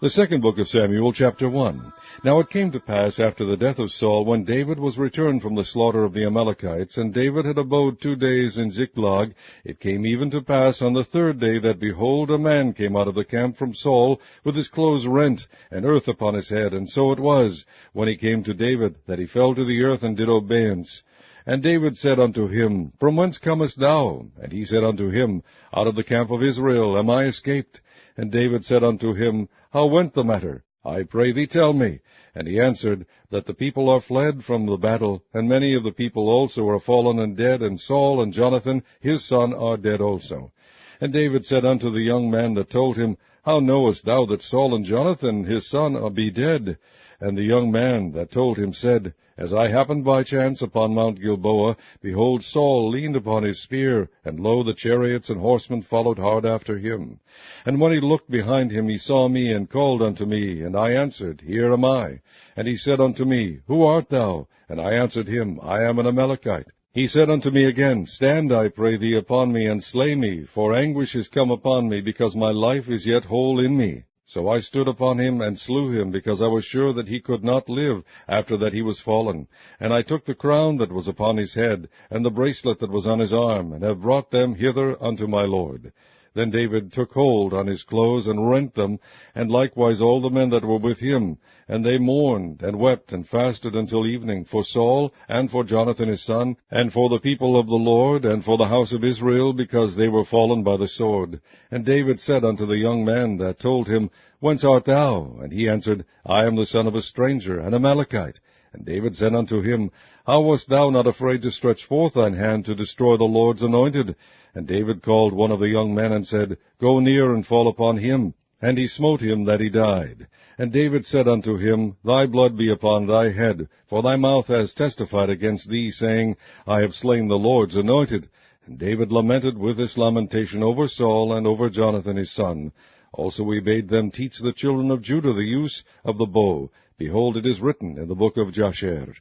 The second book of Samuel, chapter 1. Now it came to pass after the death of Saul, when David was returned from the slaughter of the Amalekites, and David had abode 2 days in Ziklag, it came even to pass on the third day that, behold, a man came out of the camp from Saul, with his clothes rent, and earth upon his head. And so it was, when he came to David, that he fell to the earth and did obeisance. And David said unto him, From whence comest thou? And he said unto him, Out of the camp of Israel am I escaped. And David said unto him, How went the matter? I pray thee tell me. And he answered, That the people are fled from the battle, and many of the people also are fallen and dead, and Saul and Jonathan his son are dead also. And David said unto the young man that told him, How knowest thou that Saul and Jonathan his son be dead? And the young man that told him said, As I happened by chance upon Mount Gilboa, behold, Saul leaned upon his spear, and lo, the chariots and horsemen followed hard after him. And when he looked behind him, he saw me, and called unto me, and I answered, Here am I. And he said unto me, Who art thou? And I answered him, I am an Amalekite. He said unto me again, Stand, I pray thee, upon me, and slay me, for anguish is come upon me, because my life is yet whole in me. So I stood upon him, and slew him, because I was sure that he could not live after that he was fallen. And I took the crown that was upon his head, and the bracelet that was on his arm, and have brought them hither unto my lord. Then David took hold on his clothes, and rent them, and likewise all the men that were with him. And they mourned, and wept, and fasted until evening, for Saul, and for Jonathan his son, and for the people of the Lord, and for the house of Israel, because they were fallen by the sword. And David said unto the young man that told him, Whence art thou? And he answered, I am the son of a stranger, an Amalekite. And David said unto him, How wast thou not afraid to stretch forth thine hand to destroy the Lord's anointed? And David called one of the young men, and said, Go near and fall upon him. And he smote him that he died. And David said unto him, Thy blood be upon thy head, for thy mouth has testified against thee, saying, I have slain the Lord's anointed. And David lamented with this lamentation over Saul and over Jonathan his son. Also he bade them teach the children of Judah the use of the bow. Behold, it is written in the book of Jasher,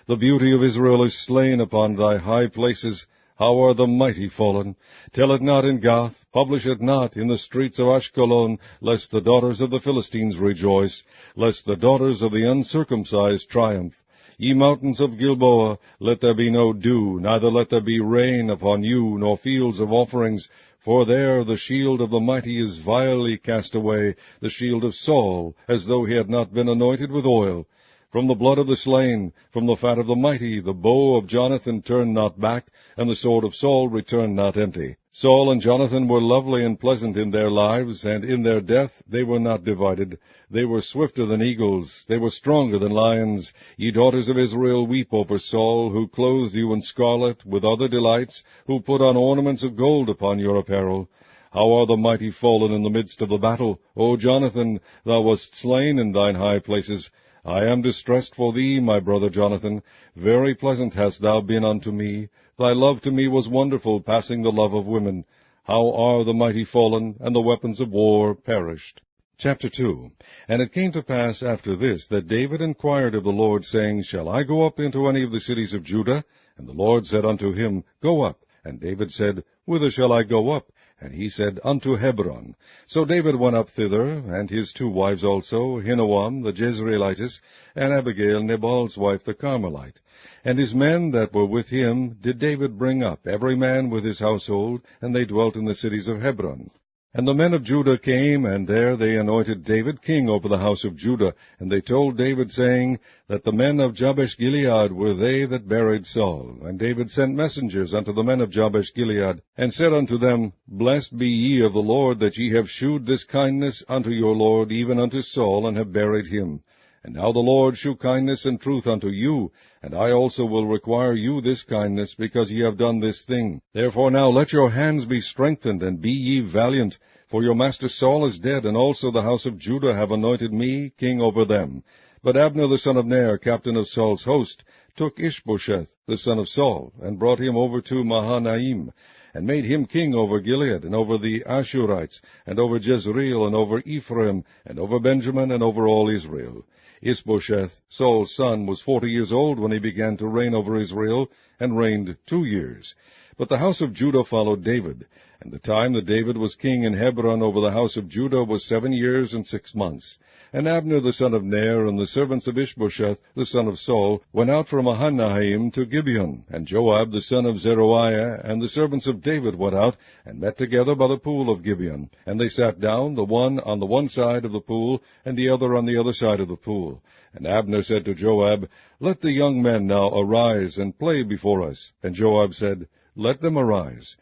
The beauty of Israel is slain upon thy high places. How are the mighty fallen? Tell it not in Gath, publish it not in the streets of Ashkelon, lest the daughters of the Philistines rejoice, lest the daughters of the uncircumcised triumph. Ye mountains of Gilboa, let there be no dew, neither let there be rain upon you, nor fields of offerings, for there the shield of the mighty is vilely cast away, the shield of Saul, as though he had not been anointed with oil. From the blood of the slain, from the fat of the mighty, the bow of Jonathan turned not back, and the sword of Saul returned not empty. Saul and Jonathan were lovely and pleasant in their lives, and in their death they were not divided. They were swifter than eagles, they were stronger than lions. Ye daughters of Israel, weep over Saul, who clothed you in scarlet with other delights, who put on ornaments of gold upon your apparel. How are the mighty fallen in the midst of the battle? O Jonathan, thou wast slain in thine high places. I am distressed for thee, my brother Jonathan. Very pleasant hast thou been unto me. Thy love to me was wonderful, passing the love of women. How are the mighty fallen, and the weapons of war perished. Chapter 2. And it came to pass after this, that David inquired of the Lord, saying, Shall I go up into any of the cities of Judah? And the Lord said unto him, Go up. And David said, Whither shall I go up? And he said, Unto Hebron. So David went up thither, and his 2 wives also, Ahinoam the Jezreelitess, and Abigail Nabal's wife the Carmelite. And his men that were with him did David bring up, every man with his household, and they dwelt in the cities of Hebron. And the men of Judah came, and there they anointed David king over the house of Judah. And they told David, saying, that the men of Jabesh-Gilead were they that buried Saul. And David sent messengers unto the men of Jabesh-Gilead, and said unto them, Blessed be ye of the Lord, that ye have shewed this kindness unto your Lord, even unto Saul, and have buried him. And now the Lord shew kindness and truth unto you, and I also will require you this kindness, because ye have done this thing. Therefore now let your hands be strengthened, and be ye valiant, for your master Saul is dead, and also the house of Judah have anointed me king over them. But Abner the son of Ner, captain of Saul's host, took Ishbosheth the son of Saul, and brought him over to Mahanaim, and made him king over Gilead, and over the Ashurites, and over Jezreel, and over Ephraim, and over Benjamin, and over all Israel. Ishbosheth, Saul's son, was 40 years old when he began to reign over Israel, and reigned 2 years. But the house of Judah followed David. And the time that David was king in Hebron over the house of Judah was 7 years and 6 months. And Abner the son of Ner, and the servants of Ishbosheth the son of Saul, went out from Mahanaim to Gibeon. And Joab the son of Zeruiah, and the servants of David went out, and met together by the pool of Gibeon. And they sat down, the one on the one side of the pool, and the other on the other side of the pool. And Abner said to Joab, Let the young men now arise, and play before us. And Joab said, Let them arise.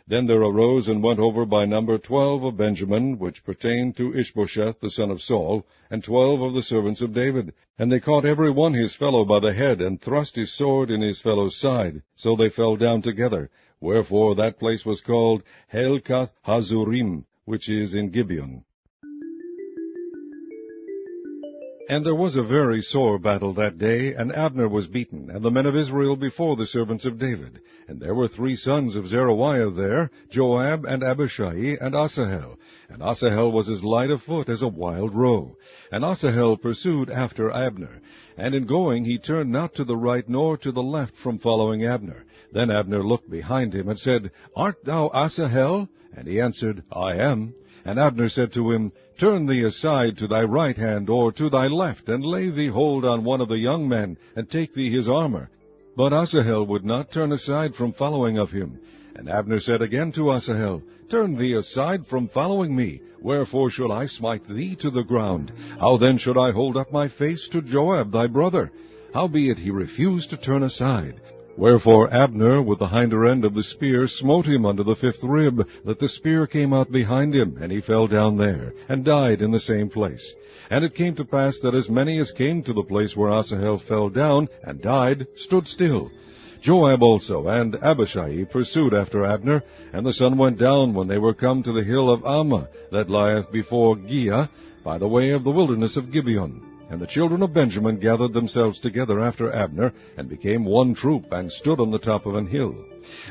Then there arose and went over by number 12 of Benjamin, which pertained to Ishbosheth the son of Saul, and 12 of the servants of David. And they caught every one his fellow by the head, and thrust his sword in his fellow's side. So they fell down together. Wherefore that place was called Helkath Hazurim, which is in Gibeon. And there was a very sore battle that day, and Abner was beaten, and the men of Israel before the servants of David. And there were 3 sons of Zeruiah there, Joab, and Abishai, and Asahel. And Asahel was as light of foot as a wild roe. And Asahel pursued after Abner. And in going he turned not to the right nor to the left from following Abner. Then Abner looked behind him, and said, Art thou Asahel? And he answered, I am. And Abner said to him, Turn thee aside to thy right hand, or to thy left, and lay thee hold on one of the young men, and take thee his armor. But Asahel would not turn aside from following of him. And Abner said again to Asahel, Turn thee aside from following me. Wherefore should I smite thee to the ground? How then should I hold up my face to Joab thy brother? Howbeit he refused to turn aside. Wherefore Abner with the hinder end of the spear smote him under the 5th rib, that the spear came out behind him, and he fell down there, and died in the same place. And it came to pass that as many as came to the place where Asahel fell down and died stood still. Joab also and Abishai pursued after Abner, and the sun went down when they were come to the hill of Ammah, that lieth before Giah, by the way of the wilderness of Gibeon. And the children of Benjamin gathered themselves together after Abner, and became one troop, and stood on the top of an hill.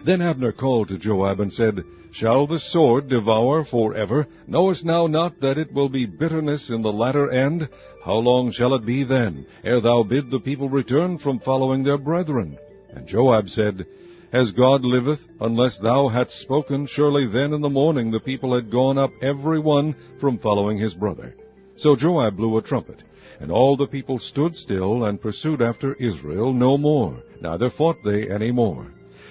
Then Abner called to Joab, and said, Shall the sword devour forever? Knowest thou not that it will be bitterness in the latter end? How long shall it be then, ere thou bid the people return from following their brethren? And Joab said, As God liveth, unless thou hadst spoken, surely then in the morning the people had gone up every one from following his brother. So Joab blew a trumpet. And all the people stood still, and pursued after Israel no more, neither fought they any more.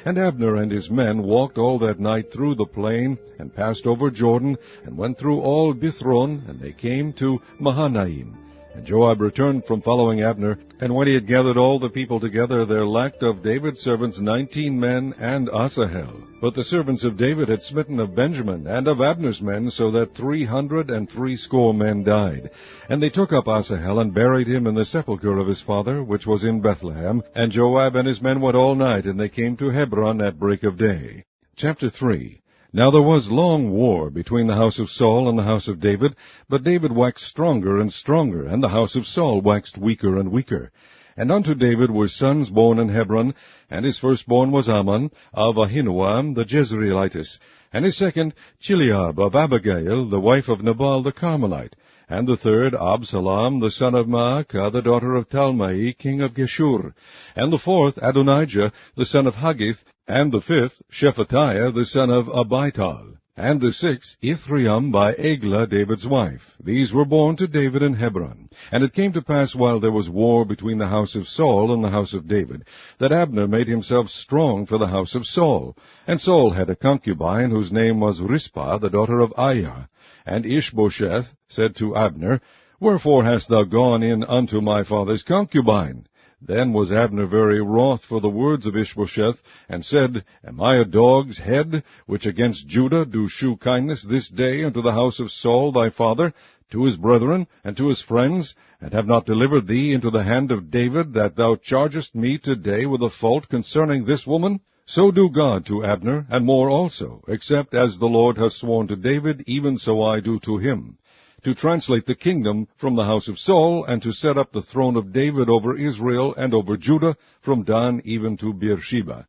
And Abner and his men walked all that night through the plain, and passed over Jordan, and went through all Bithron, and they came to Mahanaim. And Joab returned from following Abner, and when he had gathered all the people together, there lacked of David's servants 19 men, and Asahel. But the servants of David had smitten of Benjamin, and of Abner's men, so that 360 men died. And they took up Asahel, and buried him in the sepulchre of his father, which was in Bethlehem. And Joab and his men went all night, and they came to Hebron at break of day. Chapter 3. Now there was long war between the house of Saul and the house of David, but David waxed stronger and stronger, and the house of Saul waxed weaker and weaker. And unto David were sons born in Hebron, and his firstborn was Amnon, of Ahinoam the Jezreelitess, and his second Chileab of Abigail, the wife of Nabal the Carmelite, and the third Absalom the son of Maacah, the daughter of Talmai, king of Geshur, and the fourth Adonijah the son of Haggith, and the fifth Shephatiah the son of Abital, and the sixth Ithream by Eglah David's wife. These were born to David in Hebron. And it came to pass, while there was war between the house of Saul and the house of David, that Abner made himself strong for the house of Saul. And Saul had a concubine, whose name was Rizpah, the daughter of Aiah. And Ishbosheth said to Abner, Wherefore hast thou gone in unto my father's concubine? Then was Abner very wroth for the words of Ishbosheth, and said, Am I a dog's head, which against Judah do shew kindness this day unto the house of Saul thy father, to his brethren, and to his friends, and have not delivered thee into the hand of David, that thou chargest me today with a fault concerning this woman? So do God to Abner, and more also, except as the Lord hath sworn to David, even so I do to him, to translate the kingdom from the house of Saul, and to set up the throne of David over Israel and over Judah, from Dan even to Beersheba.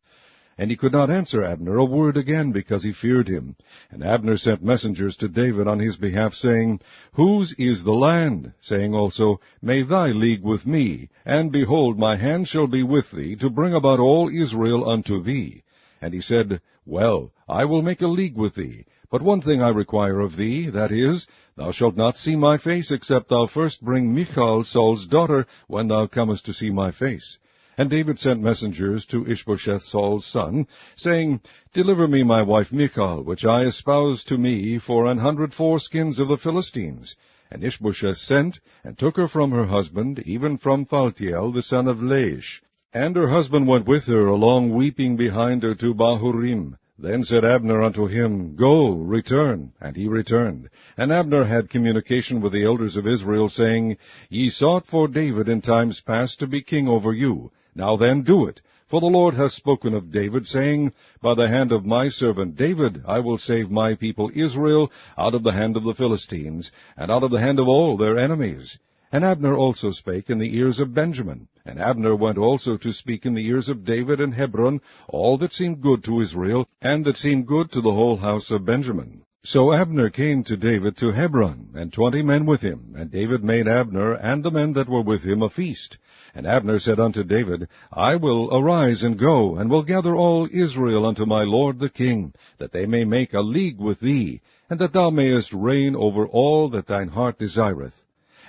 And he could not answer Abner a word again, because he feared him. And Abner sent messengers to David on his behalf, saying, Whose is the land? Saying also, May thy league with me, and behold, my hand shall be with thee, to bring about all Israel unto thee. And he said, Well, I will make a league with thee. But one thing I require of thee, that is, thou shalt not see my face, except thou first bring Michal, Saul's daughter, when thou comest to see my face. And David sent messengers to Ishbosheth Saul's son, saying, Deliver me my wife Michal, which I espoused to me for 100 foreskins of the Philistines. And Ishbosheth sent, and took her from her husband, even from Phaltiel the son of Laish. And her husband went with her, along weeping behind her to Bahurim. Then said Abner unto him, Go, return. And he returned. And Abner had communication with the elders of Israel, saying, Ye sought for David in times past to be king over you. Now then do it. For the Lord hath spoken of David, saying, By the hand of my servant David I will save my people Israel out of the hand of the Philistines, and out of the hand of all their enemies. And Abner also spake in the ears of Benjamin. And Abner went also to speak in the ears of David in Hebron all that seemed good to Israel, and that seemed good to the whole house of Benjamin. So Abner came to David to Hebron, and 20 men with him. And David made Abner and the men that were with him a feast. And Abner said unto David, I will arise and go, and will gather all Israel unto my lord the king, that they may make a league with thee, and that thou mayest reign over all that thine heart desireth.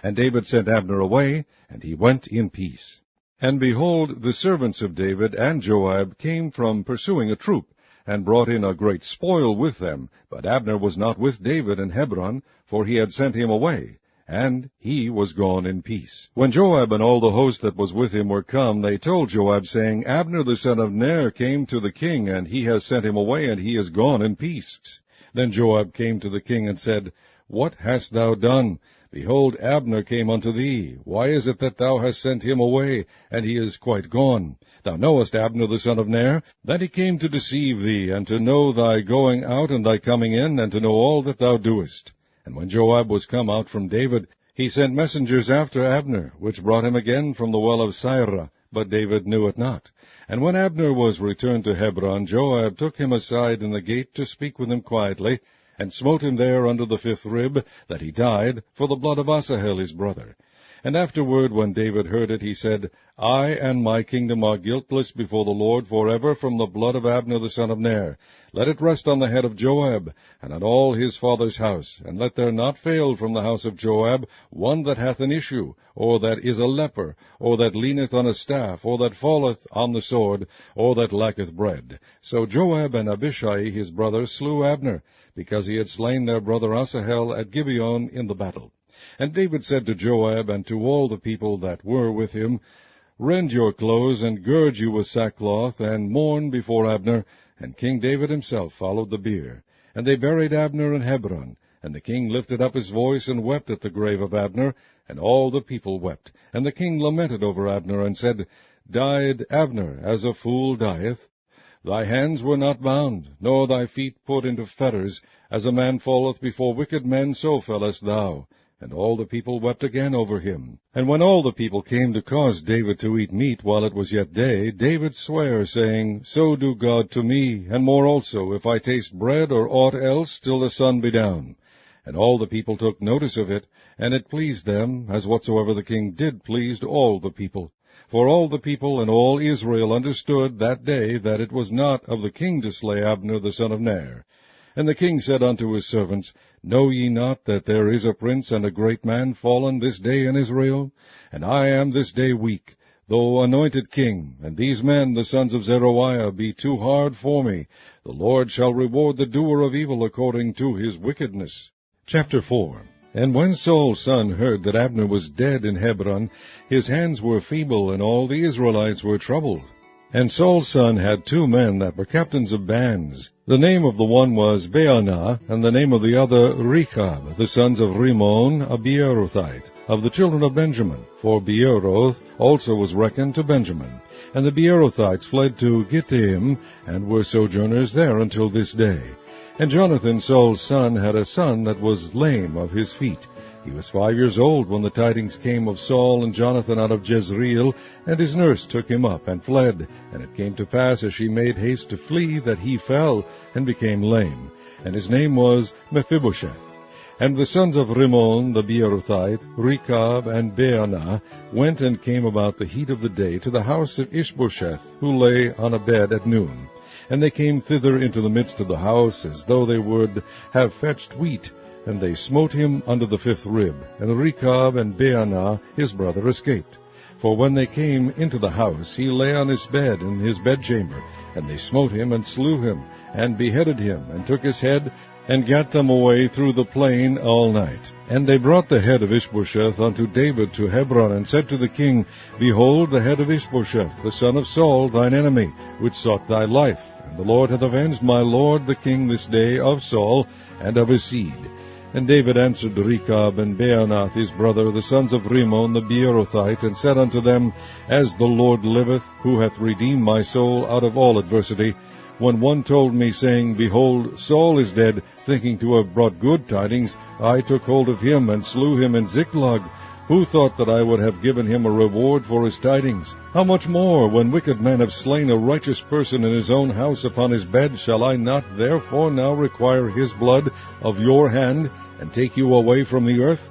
And David sent Abner away, and he went in peace. And behold, the servants of David and Joab came from pursuing a troop, and brought in a great spoil with them. But Abner was not with David in Hebron, for he had sent him away, and he was gone in peace. When Joab and all the host that was with him were come, they told Joab, saying, Abner the son of Ner came to the king, and he has sent him away, and he is gone in peace. Then Joab came to the king and said, What hast thou done? Behold, Abner came unto thee. Why is it that thou hast sent him away, and he is quite gone? Thou knowest Abner the son of Ner, that he came to deceive thee, and to know thy going out and thy coming in, and to know all that thou doest. And when Joab was come out from David, he sent messengers after Abner, which brought him again from the well of Sirah, but David knew it not. And when Abner was returned to Hebron, Joab took him aside in the gate to speak with him quietly, and smote him there under the 5th rib, that he died, for the blood of Asahel his brother. And afterward, when David heard it, he said, I and my kingdom are guiltless before the Lord forever from the blood of Abner the son of Ner. Let it rest on the head of Joab, and on all his father's house, and let there not fail from the house of Joab one that hath an issue, or that is a leper, or that leaneth on a staff, or that falleth on the sword, or that lacketh bread. So Joab and Abishai his brother slew Abner, because he had slain their brother Asahel at Gibeon in the battle. And David said to Joab and to all the people that were with him, Rend your clothes, and gird you with sackcloth, and mourn before Abner. And King David himself followed the bier. And they buried Abner in Hebron. And the king lifted up his voice, and wept at the grave of Abner, and all the people wept. And the king lamented over Abner, and said, Died Abner as a fool dieth? Thy hands were not bound, nor thy feet put into fetters. As a man falleth before wicked men, so fellest thou. And all the people wept again over him. And when all the people came to cause David to eat meat while it was yet day, David sware, saying, So do God to me, and more also, if I taste bread or aught else, till the sun be down. And all the people took notice of it, and it pleased them, as whatsoever the king did pleased all the people. For all the people and all Israel understood that day that it was not of the king to slay Abner the son of Ner. And the king said unto his servants, Know ye not that there is a prince and a great man fallen this day in Israel? And I am this day weak, though anointed king, and these men, the sons of Zeruiah, be too hard for me. The Lord shall reward the doer of evil according to his wickedness. Chapter 4. And when Saul's son heard that Abner was dead in Hebron, his hands were feeble, and all the Israelites were troubled. And Saul's son had 2 men that were captains of bands. The name of the one was Baanah, and the name of the other Rechab, the sons of Rimmon, a Beerothite, of the children of Benjamin. For Beeroth also was reckoned to Benjamin. And the Beerothites fled to Gittaim, and were sojourners there until this day. And Jonathan, Saul's son, had a son that was lame of his feet. He was 5 years old when the tidings came of Saul and Jonathan out of Jezreel, and his nurse took him up and fled. And it came to pass, as she made haste to flee, that he fell and became lame. And his name was Mephibosheth. And the sons of Rimmon the Beerothite, Rechab and Baanah, went and came about the heat of the day to the house of Ishbosheth, who lay on a bed at noon. And they came thither into the midst of the house, as though they would have fetched wheat. And they smote him under the fifth rib. And Rechab and Baanah his brother escaped. For when they came into the house, he lay on his bed in his bedchamber. And they smote him, and slew him, and beheaded him, and took his head, and gat them away through the plain all night. And they brought the head of Ishbosheth unto David to Hebron, and said to the king, Behold, the head of Ishbosheth, the son of Saul, thine enemy, which sought thy life. And the Lord hath avenged my lord the king this day of Saul, and of his seed. And David answered Rechab and Baanath his brother, the sons of Rimmon the Beerothite, and said unto them, As the Lord liveth, who hath redeemed my soul out of all adversity, when one told me, saying, Behold, Saul is dead, thinking to have brought good tidings, I took hold of him, and slew him in Ziklag. Who thought that I would have given him a reward for his tidings? How much more, when wicked men have slain a righteous person in his own house upon his bed, shall I not therefore now require his blood of your hand, and take you away from the earth?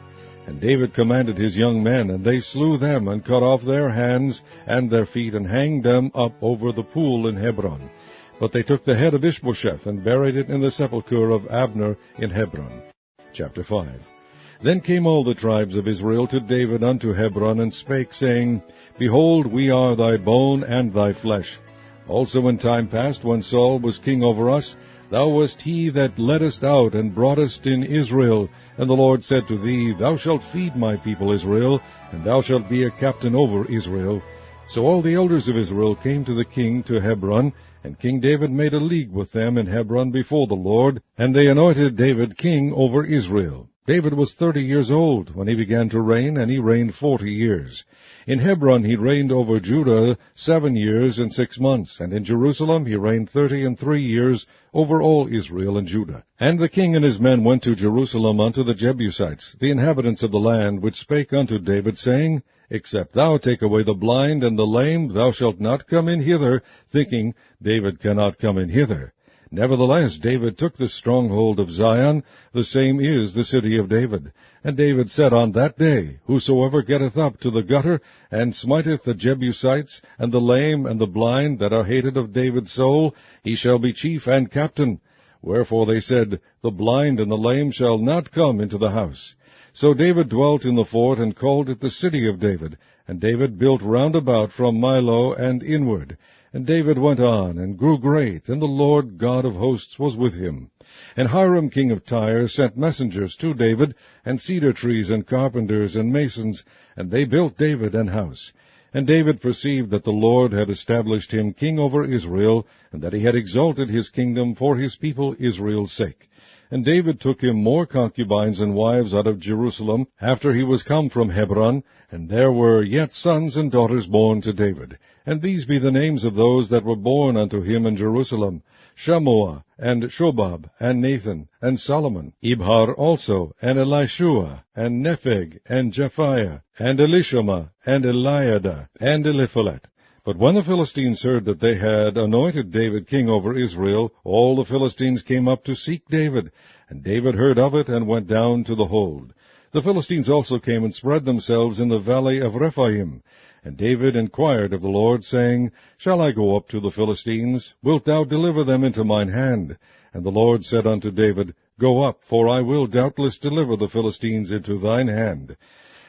And David commanded his young men, and they slew them, and cut off their hands and their feet, and hanged them up over the pool in Hebron. But they took the head of Ishbosheth, and buried it in the sepulchre of Abner in Hebron. Chapter 5. Then came all the tribes of Israel to David unto Hebron, and spake, saying, Behold, we are thy bone and thy flesh. Also in time past, when Saul was king over us, thou wast he that leddest out and broughtest in Israel. And the Lord said to thee, Thou shalt feed my people Israel, and thou shalt be a captain over Israel. So all the elders of Israel came to the king to Hebron, and King David made a league with them in Hebron before the Lord, and they anointed David king over Israel. David was 30 years old when he began to reign, and he reigned 40 years. In Hebron he reigned over Judah 7 years and 6 months, and in Jerusalem he reigned 33 years over all Israel and Judah. And the king and his men went to Jerusalem unto the Jebusites, the inhabitants of the land, which spake unto David, saying, Except thou take away the blind and the lame, thou shalt not come in hither, thinking, David cannot come in hither. Nevertheless, David took the stronghold of Zion, the same is the city of David. And David said on that day, Whosoever getteth up to the gutter, and smiteth the Jebusites, and the lame and the blind that are hated of David's soul, he shall be chief and captain. Wherefore they said, The blind and the lame shall not come into the house. So David dwelt in the fort, and called it the city of David. And David built round about from Milo and inward. And David went on, and grew great, and the Lord God of hosts was with him. And Hiram king of Tyre sent messengers to David, and cedar trees, and carpenters, and masons, and they built David an house. And David perceived that the Lord had established him king over Israel, and that he had exalted his kingdom for his people Israel's sake. And David took him more concubines and wives out of Jerusalem, after he was come from Hebron, and there were yet sons and daughters born to David. And these be the names of those that were born unto him in Jerusalem: Shammua, and Shobab, and Nathan, and Solomon, Ibhar also, and Elishua, and Nepheg, and Japhiah, and Elishama, and Eliada, and Eliphalet. But when the Philistines heard that they had anointed David king over Israel, all the Philistines came up to seek David. And David heard of it, and went down to the hold. The Philistines also came and spread themselves in the valley of Rephaim. And David inquired of the Lord, saying, Shall I go up to the Philistines? Wilt thou deliver them into mine hand? And the Lord said unto David, Go up, for I will doubtless deliver the Philistines into thine hand.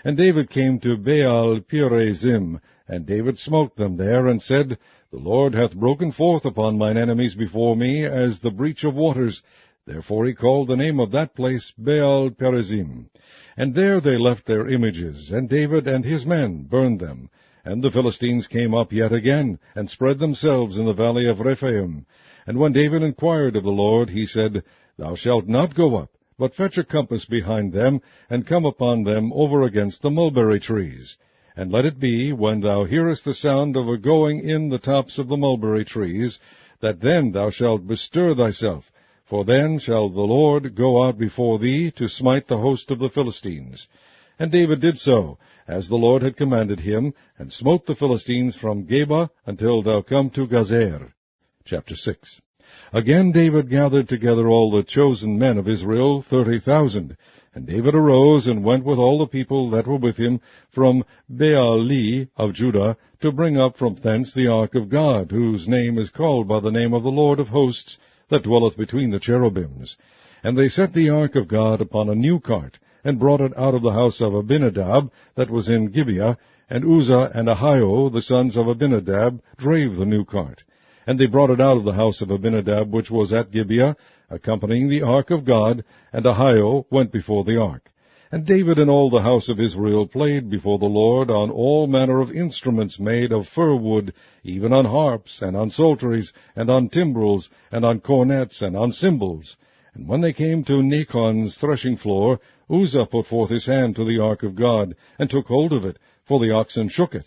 And David came to Baal Perazim, and David smote them there, and said, The Lord hath broken forth upon mine enemies before me as the breach of waters. Therefore he called the name of that place Baal Perazim. And there they left their images, and David and his men burned them. And the Philistines came up yet again, and spread themselves in the valley of Rephaim. And when David inquired of the Lord, he said, Thou shalt not go up, but fetch a compass behind them, and come upon them over against the mulberry trees. And let it be, when thou hearest the sound of a going in the tops of the mulberry trees, that then thou shalt bestir thyself, for then shall the Lord go out before thee to smite the host of the Philistines. And David did so, as the Lord had commanded him, and smote the Philistines from Geba until thou come to Gazer. Chapter 6. Again David gathered together all the chosen men of Israel, 30,000. And David arose and went with all the people that were with him from Baali of Judah, to bring up from thence the ark of God, whose name is called by the name of the Lord of hosts, that dwelleth between the cherubims. And they set the ark of God upon a new cart, and brought it out of the house of Abinadab, that was in Gibeah, and Uzzah and Ahio, the sons of Abinadab, drave the new cart. And they brought it out of the house of Abinadab, which was at Gibeah, accompanying the ark of God, and Ahio went before the ark. And David and all the house of Israel played before the Lord on all manner of instruments made of fir wood, even on harps, and on psalteries, and on timbrels, and on cornets, and on cymbals. And when they came to Nachon's threshing floor, Uzzah put forth his hand to the ark of God, and took hold of it, for the oxen shook it.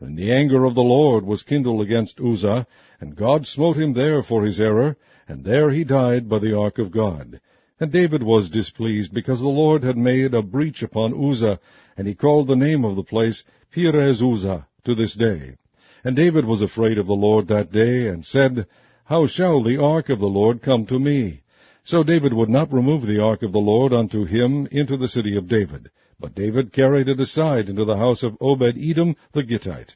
And the anger of the Lord was kindled against Uzzah, and God smote him there for his error, and there he died by the ark of God. And David was displeased, because the Lord had made a breach upon Uzzah, and he called the name of the place Perez Uzzah to this day. And David was afraid of the Lord that day, and said, How shall the ark of the Lord come to me? So David would not remove the ark of the Lord unto him into the city of David. But David carried it aside into the house of Obed-Edom the Gittite.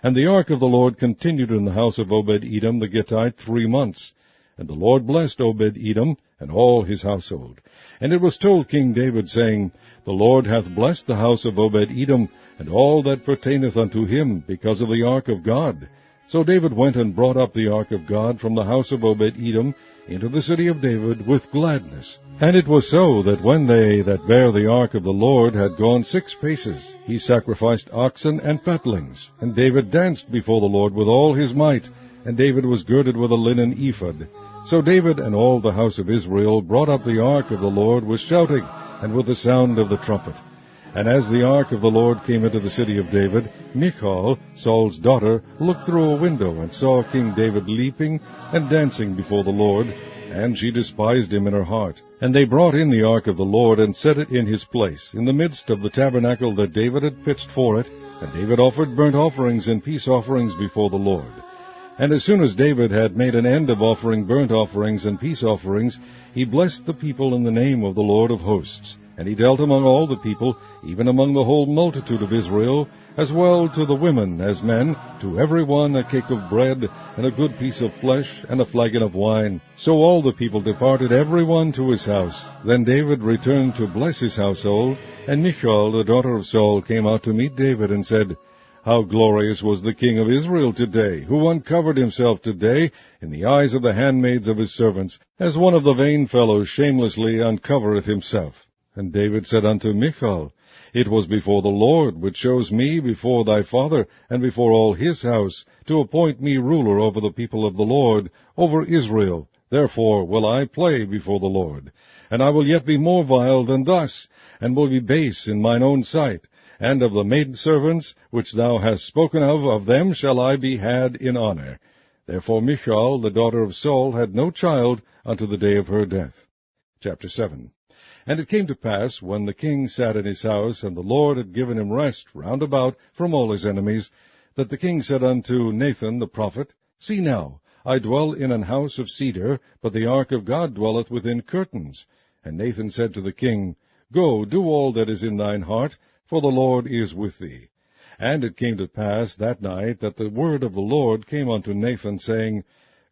And the ark of the Lord continued in the house of Obed-Edom the Gittite 3 months. And the Lord blessed Obed-Edom and all his household. And it was told King David, saying, The Lord hath blessed the house of Obed-Edom, and all that pertaineth unto him, because of the ark of God. So David went and brought up the ark of God from the house of Obed-Edom into the city of David with gladness. And it was so, that when they that bare the ark of the Lord had gone 6 paces, he sacrificed oxen and fatlings. And David danced before the Lord with all his might, and David was girded with a linen ephod. So David and all the house of Israel brought up the ark of the Lord with shouting, and with the sound of the trumpet. And as the ark of the Lord came into the city of David, Michal, Saul's daughter, looked through a window, and saw King David leaping and dancing before the Lord, and she despised him in her heart. And they brought in the ark of the Lord, and set it in his place, in the midst of the tabernacle that David had pitched for it. And David offered burnt offerings and peace offerings before the Lord. And as soon as David had made an end of offering burnt offerings and peace offerings, he blessed the people in the name of the Lord of hosts. And he dealt among all the people, even among the whole multitude of Israel, as well to the women as men, to every one a cake of bread, and a good piece of flesh, and a flagon of wine. So all the people departed every one to his house. Then David returned to bless his household, and Michal, the daughter of Saul, came out to meet David, and said, How glorious was the king of Israel today, who uncovered himself today in the eyes of the handmaids of his servants, as one of the vain fellows shamelessly uncovereth himself. And David said unto Michal, It was before the Lord, which chose me before thy father, and before all his house, to appoint me ruler over the people of the Lord, over Israel. Therefore will I play before the Lord. And I will yet be more vile than thus, and will be base in mine own sight. And of the maidservants which thou hast spoken of them shall I be had in honor. Therefore Michal, the daughter of Saul, had no child unto the day of her death. Chapter 7. And it came to pass, when the king sat in his house, and the Lord had given him rest round about from all his enemies, that the king said unto Nathan the prophet, See now, I dwell in an house of cedar, but the ark of God dwelleth within curtains. And Nathan said to the king, Go, do all that is in thine heart, for the Lord is with thee. And it came to pass that night that the word of the Lord came unto Nathan, saying,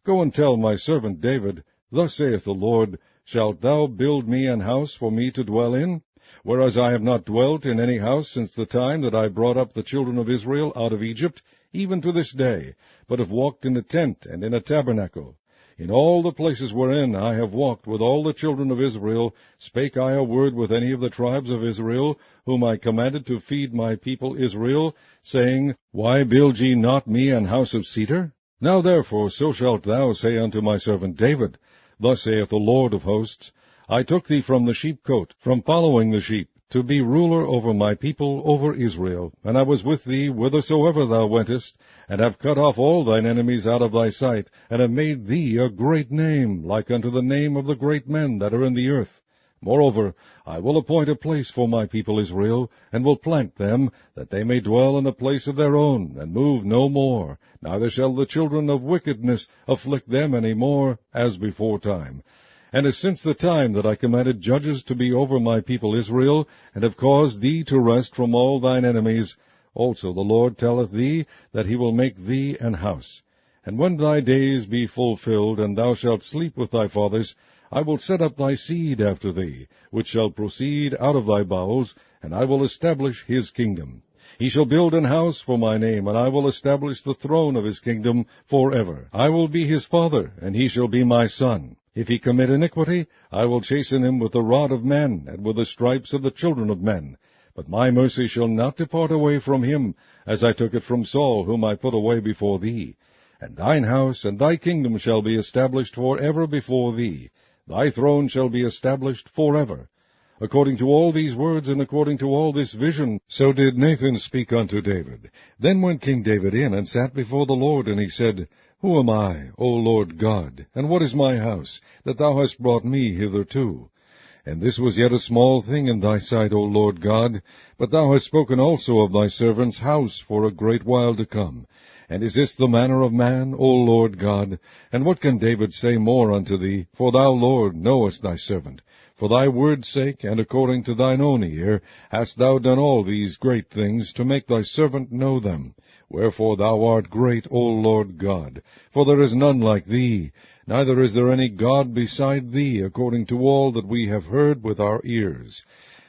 Go and tell my servant David, Thus saith the Lord, Shalt thou build me an house for me to dwell in? Whereas I have not dwelt in any house since the time that I brought up the children of Israel out of Egypt, even to this day, but have walked in a tent and in a tabernacle. In all the places wherein I have walked with all the children of Israel, spake I a word with any of the tribes of Israel, whom I commanded to feed my people Israel, saying, Why build ye not me an house of cedar? Now therefore so shalt thou say unto my servant David, Thus saith the Lord of hosts, I took thee from the sheepcote, from following the sheep, to be ruler over my people, over Israel. And I was with thee whithersoever thou wentest, and have cut off all thine enemies out of thy sight, and have made thee a great name, like unto the name of the great men that are in the earth. Moreover, I will appoint a place for my people Israel, and will plant them, that they may dwell in a place of their own, and move no more. Neither shall the children of wickedness afflict them any more, as before time. And as since the time that I commanded judges to be over my people Israel, and have caused thee to rest from all thine enemies, also the Lord telleth thee that he will make thee an house. And when thy days be fulfilled, and thou shalt sleep with thy fathers, I will set up thy seed after thee, which shall proceed out of thy bowels, and I will establish his kingdom. He shall build an house for my name, and I will establish the throne of his kingdom forever. I will be his father, and he shall be my son. If he commit iniquity, I will chasten him with the rod of men, and with the stripes of the children of men. But my mercy shall not depart away from him, as I took it from Saul, whom I put away before thee. And thine house and thy kingdom shall be established forever before thee. Thy throne shall be established forever. According to all these words, and according to all this vision, so did Nathan speak unto David. Then went King David in, and sat before the Lord, and he said, Who am I, O Lord God, and what is my house, that thou hast brought me hitherto? And this was yet a small thing in thy sight, O Lord God, but thou hast spoken also of thy servant's house for a great while to come. And is this the manner of man, O Lord God? And what can David say more unto thee? For thou, Lord, knowest thy servant. For thy word's sake, and according to thine own ear, hast thou done all these great things, to make thy servant know them. Wherefore thou art great, O Lord God. For there is none like thee, neither is there any God beside thee, according to all that we have heard with our ears.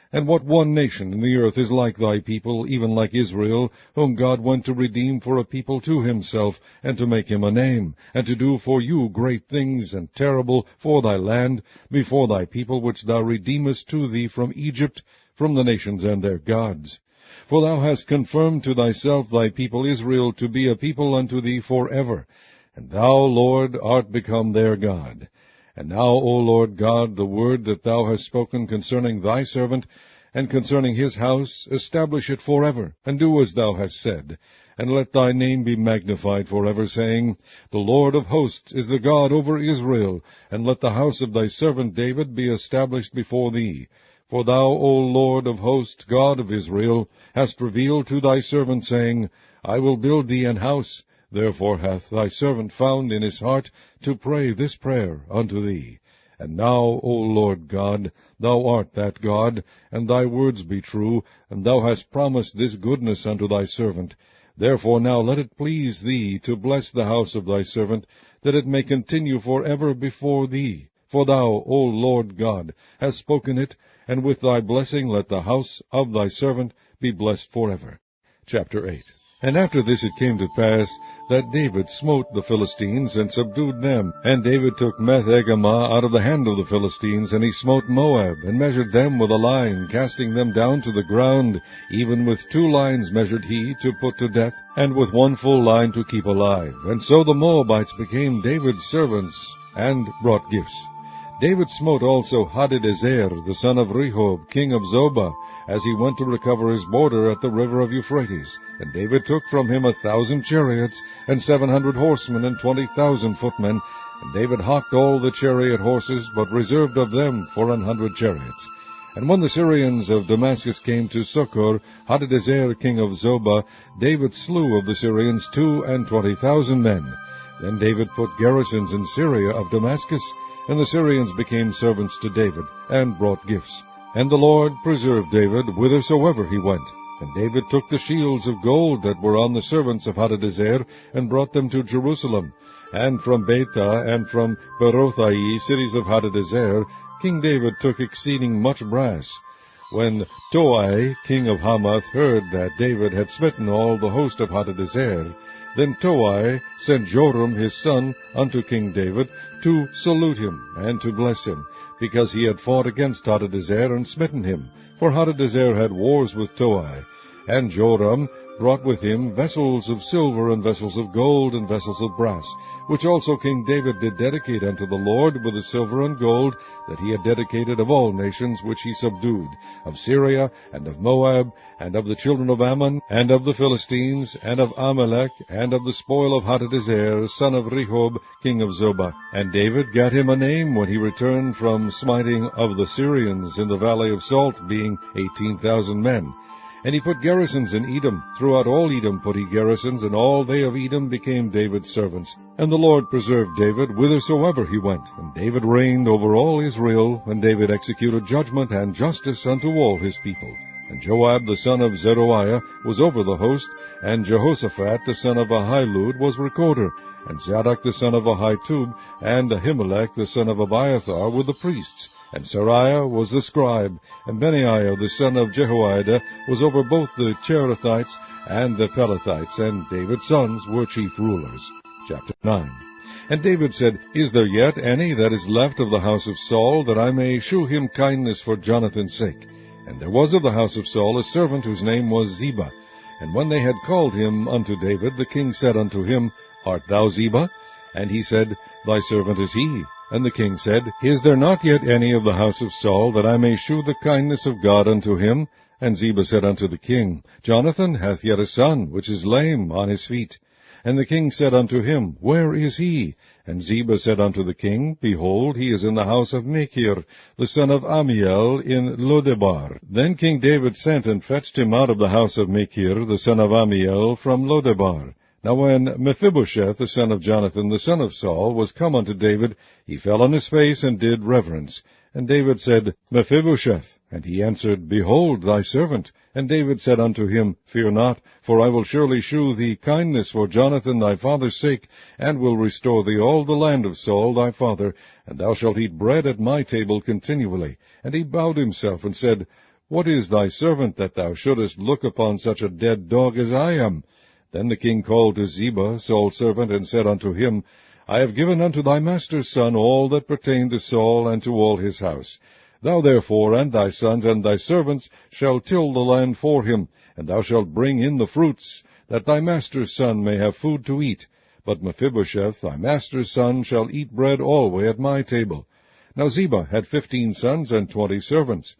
And what one nation in the earth is like thy people, even like Israel, whom God went to redeem for a people to himself, and to make him a name, and to do for you great things and terrible for thy land, before thy people which thou redeemest to thee from Egypt, from the nations and their gods? For thou hast confirmed to thyself thy people Israel to be a people unto thee forever, and thou, Lord, art become their God. And now, O Lord God, the word that thou hast spoken concerning thy servant, and concerning his house, establish it forever, and do as thou hast said. And let thy name be magnified forever, saying, The Lord of hosts is the God over Israel, and let the house of thy servant David be established before thee. For thou, O Lord of hosts, God of Israel, hast revealed to thy servant, saying, I will build thee an house. Therefore hath thy servant found in his heart to pray this prayer unto thee. And now, O Lord God, thou art that God, and thy words be true, and thou hast promised this goodness unto thy servant. Therefore now let it please thee to bless the house of thy servant, that it may continue forever before thee. For thou, O Lord God, hast spoken it, and with thy blessing let the house of thy servant be blessed forever. Chapter 8. And after this it came to pass that David smote the Philistines, and subdued them. And David took Meth-Egamah out of the hand of the Philistines, and he smote Moab, and measured them with a line, casting them down to the ground. Even with 2 lines measured he, to put to death, and with 1 full line to keep alive. And so the Moabites became David's servants, and brought gifts. David smote also Hadadezer, the son of Rehob, king of Zobah, as he went to recover his border at the river of Euphrates. And David took from him 1,000 chariots, and 700 horsemen, and 20,000 footmen. And David hocked all the chariot horses, but reserved of them 400 chariots. And when the Syrians of Damascus came to succor Hadadezer, king of Zobah, David slew of the Syrians 22,000 men. Then David put garrisons in Syria of Damascus, and the Syrians became servants to David, and brought gifts. And the Lord preserved David whithersoever he went. And David took the shields of gold that were on the servants of Hadadezer, and brought them to Jerusalem. And from Betah and from Berothai, cities of Hadadezer, King David took exceeding much brass. When Toi, king of Hamath, heard that David had smitten all the host of Hadadezer, then Toi sent Joram his son unto King David to salute him and to bless him, because he had fought against Hadadezer and smitten him. For Hadadezer had wars with Toi. And Joram brought with him vessels of silver, and vessels of gold, and vessels of brass, which also King David did dedicate unto the Lord with the silver and gold that he had dedicated of all nations which he subdued, of Syria, and of Moab, and of the children of Ammon, and of the Philistines, and of Amalek, and of the spoil of Hadadezer, son of Rehob, king of Zobah. And David gat him a name when he returned from smiting of the Syrians in the valley of Salt, being 18,000 men. And he put garrisons in Edom. Throughout all Edom put he garrisons, and all they of Edom became David's servants. And the Lord preserved David whithersoever he went. And David reigned over all Israel, and David executed judgment and justice unto all his people. And Joab the son of Zeruiah was over the host, and Jehoshaphat the son of Ahilud was recorder, and Zadok the son of Ahitub, and Ahimelech the son of Abiathar were the priests. And Seraiah was the scribe, and Benaiah the son of Jehoiada was over both the Cherethites and the Pelethites, and David's sons were chief rulers. Chapter 9. And David said, Is there yet any that is left of the house of Saul, that I may shew him kindness for Jonathan's sake? And there was of the house of Saul a servant whose name was Ziba. And when they had called him unto David, the king said unto him, Art thou Ziba? And he said, Thy servant is he. And the king said, Is there not yet any of the house of Saul, that I may shew the kindness of God unto him? And Ziba said unto the king, Jonathan hath yet a son, which is lame on his feet. And the king said unto him, Where is he? And Ziba said unto the king, Behold, he is in the house of Machir, the son of Ammiel, in Lodebar. Then King David sent and fetched him out of the house of Machir, the son of Ammiel, from Lodebar. Now when Mephibosheth, the son of Jonathan, the son of Saul, was come unto David, he fell on his face and did reverence. And David said, Mephibosheth. And he answered, Behold, thy servant. And David said unto him, Fear not, for I will surely shew thee kindness for Jonathan thy father's sake, and will restore thee all the land of Saul thy father, and thou shalt eat bread at my table continually. And he bowed himself, and said, What is thy servant, that thou shouldest look upon such a dead dog as I am? Then the king called to Ziba, Saul's servant, and said unto him, I have given unto thy master's son all that pertained to Saul and to all his house. Thou therefore and thy sons and thy servants shall till the land for him, and thou shalt bring in the fruits, that thy master's son may have food to eat. But Mephibosheth, thy master's son, shall eat bread alway at my table. Now Ziba had 15 sons and 20 servants.